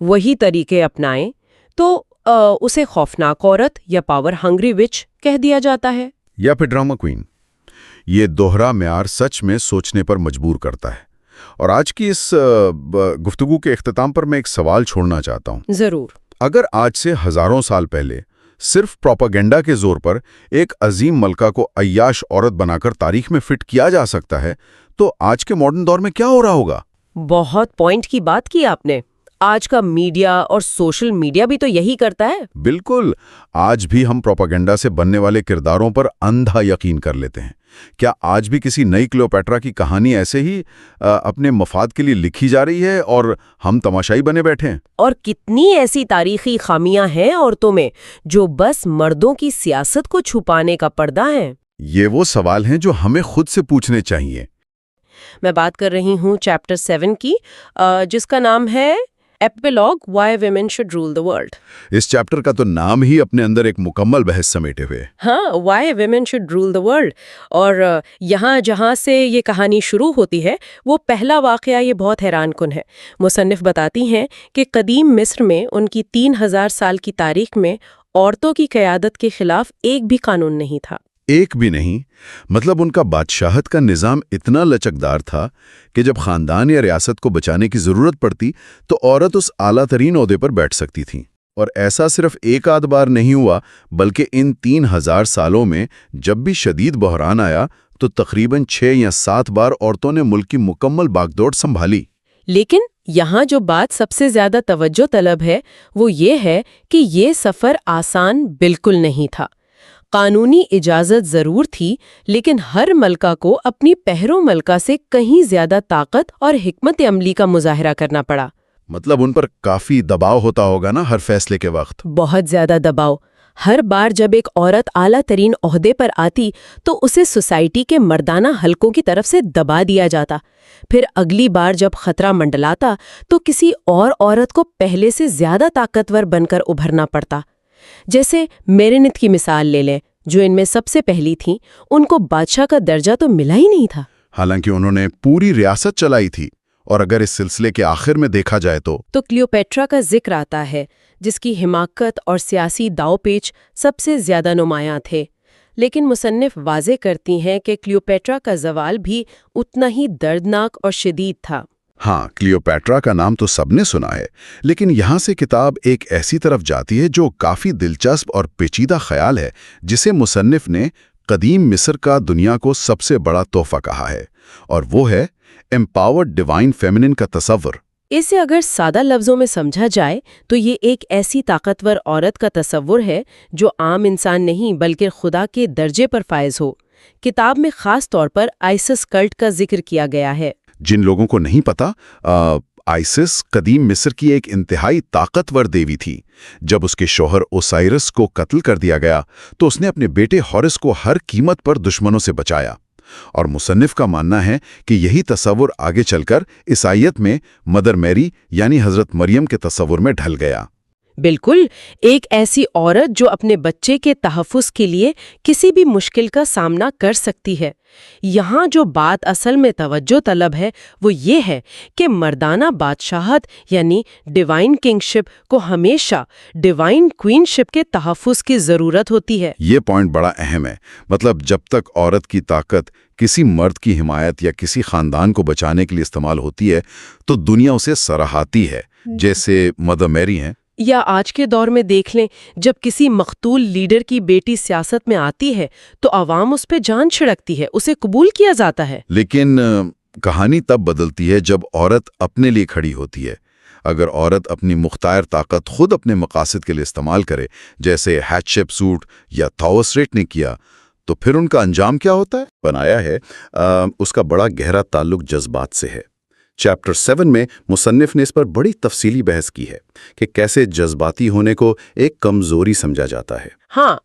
وہی طریقے اپنائیں تو اسے خوفناک عورت یا پاور ہنگری وچ کہہ دیا جاتا ہے، یا پھر ڈرامہ کوئین۔ یہ دوہرا معیار سچ میں سوچنے پر مجبور کرتا ہے۔ اور آج کی اس گفتگو کے اختتام پر میں ایک سوال چھوڑنا چاہتا ہوں۔ ضرور۔ اگر آج سے ہزاروں سال پہلے صرف پروپیگنڈا کے زور پر ایک عظیم ملکہ کو عیاش عورت بنا کر تاریخ میں فٹ کیا جا سکتا ہے تو آج کے ماڈرن دور میں کیا ہو رہا ہوگا؟ بہت پوائنٹ کی بات کی آپ نے۔ آج کا میڈیا اور سوشل میڈیا بھی تو یہی کرتا ہے۔ بالکل، آج بھی ہم پروپیگنڈا سے بننے والے کرداروں پر اندھا یقین کر لیتے ہیں۔ کیا آج بھی کسی نئی کلیوپیٹرا کی کہانی ایسے ہی اپنے مفاد کے لیے لکھی جا رہی ہے اور ہم تماشائی بنے بیٹھے ہیں؟ اور کتنی ایسی تاریخی خامیاں ہیں عورتوں میں جو بس مردوں کی سیاست کو چھپانے کا پردہ ہیں؟ یہ وہ سوال ہیں جو ہمیں خود سے پوچھنے چاہیے۔ میں بات کر رہی ہوں چیپٹر 7 کی، جس کا نام ہے epilogue why women should rule the world. اس چیپٹر کا تو نام ہی اپنے اندر ایک مکمل بحث سمیٹے ہوئے۔ ہاں، why women should rule the world. اور یہاں جہاں سے یہ کہانی شروع ہوتی ہے وہ پہلا واقعہ یہ بہت حیران کن ہے۔ مصنف بتاتی ہیں کہ قدیم مصر میں ان کی 3000 سال کی تاریخ میں عورتوں کی قیادت کے خلاف ایک بھی قانون نہیں تھا۔ ایک بھی نہیں؟ مطلب ان کا بادشاہت کا نظام اتنا لچکدار تھا کہ جب خاندان یا ریاست کو بچانے کی ضرورت پڑتی تو عورت اس اعلیٰ ترین عہدے پر بیٹھ سکتی تھی۔ اور ایسا صرف ایک آدھ بار نہیں ہوا، بلکہ ان 3000 سالوں میں جب بھی شدید بحران آیا تو تقریباً 6 یا 7 بار عورتوں نے ملک کی مکمل باغ دوڑ سنبھالی۔ لیکن یہاں جو بات سب سے زیادہ توجہ طلب ہے وہ یہ ہے کہ یہ سفر آسان بالکل نہیں تھا۔ قانونی اجازت ضرور تھی، لیکن ہر ملکہ کو اپنی پہرو ملکہ سے کہیں زیادہ طاقت اور حکمت عملی کا مظاہرہ کرنا پڑا۔ مطلب ان پر کافی دباؤ ہوتا ہوگا نا ہر فیصلے کے وقت۔ بہت زیادہ دباؤ۔ ہر بار جب ایک عورت اعلیٰ ترین عہدے پر آتی تو اسے سوسائٹی کے مردانہ حلقوں کی طرف سے دبا دیا جاتا۔ پھر اگلی بار جب خطرہ منڈلاتا تو کسی اور عورت کو پہلے سے زیادہ طاقتور بن کر ابھرنا پڑتا۔ جیسے میرینتھ کی مثال لے لیں، جو ان میں سب سے پہلی تھیں۔ ان کو بادشاہ کا درجہ تو ملا ہی نہیں تھا، حالانکہ انہوں نے پوری ریاست چلائی تھی۔ اور اگر اس سلسلے کے آخر میں دیکھا جائے تو کلیوپیٹرا کا ذکر آتا ہے، جس کی حماقت اور سیاسی داؤ پیچ سب سے زیادہ نمایاں تھے۔ لیکن مصنف واضح کرتی ہیں کہ کلیوپیٹرا کا زوال بھی اتنا ہی دردناک اور شدید تھا۔ ہاں، کلیوپیٹرا کا نام تو سب نے سنا ہے، لیکن یہاں سے کتاب ایک ایسی طرف جاتی ہے جو کافی دلچسپ اور پیچیدہ خیال ہے، جسے مصنف نے قدیم مصر کا دنیا کو سب سے بڑا تحفہ کہا ہے، اور وہ ہے امپاورڈ ڈیوائن فیمنن کا تصور۔ اسے اگر سادہ لفظوں میں سمجھا جائے تو یہ ایک ایسی طاقتور عورت کا تصور ہے جو عام انسان نہیں بلکہ خدا کے درجے پر فائز ہو۔ کتاب میں خاص طور پر آئسس کلٹ کا ذکر کیا گیا ہے۔ جن لوگوں کو نہیں پتا، آئسس قدیم مصر کی ایک انتہائی طاقتور دیوی تھی۔ جب اس کے شوہر اوسائرس کو قتل کر دیا گیا تو اس نے اپنے بیٹے ہورس کو ہر قیمت پر دشمنوں سے بچایا، اور مصنف کا ماننا ہے کہ یہی تصور آگے چل کر عیسائیت میں مدر میری یعنی حضرت مریم کے تصور میں ڈھل گیا۔ بالکل، ایک ایسی عورت جو اپنے بچے کے تحفظ کے لیے کسی بھی مشکل کا سامنا کر سکتی ہے۔ یہاں جو بات اصل میں توجہ طلب ہے وہ یہ ہے کہ مردانہ بادشاہت یعنی ڈیوائن کنگ شپ کو ہمیشہ ڈیوائن کوئین شپ کے تحفظ کی ضرورت ہوتی ہے۔ یہ پوائنٹ بڑا اہم ہے۔ مطلب جب تک عورت کی طاقت کسی مرد کی حمایت یا کسی خاندان کو بچانے کے لیے استعمال ہوتی ہے تو دنیا اسے سراہتی ہے، جیسے مدر میری ہیں۔ یا آج کے دور میں دیکھ لیں، جب کسی مقتول لیڈر کی بیٹی سیاست میں آتی ہے تو عوام اس پہ جان چھڑکتی ہے، اسے قبول کیا جاتا ہے۔ لیکن کہانی تب بدلتی ہے جب عورت اپنے لیے کھڑی ہوتی ہے۔ اگر عورت اپنی مختار طاقت خود اپنے مقاصد کے لیے استعمال کرے، جیسے ہیٹشپسوٹ یا تھاوسریٹ نے کیا، تو پھر ان کا انجام کیا ہوتا ہے؟ بنایا ہے اس کا بڑا گہرا تعلق جذبات سے ہے۔ چیپٹر 7 میں مصنف نے اس پر بڑی تفصیلی بحث کی ہے کہ کیسے جذباتی ہونے کو ایک کمزوری سمجھا جاتا ہے۔ ہاں،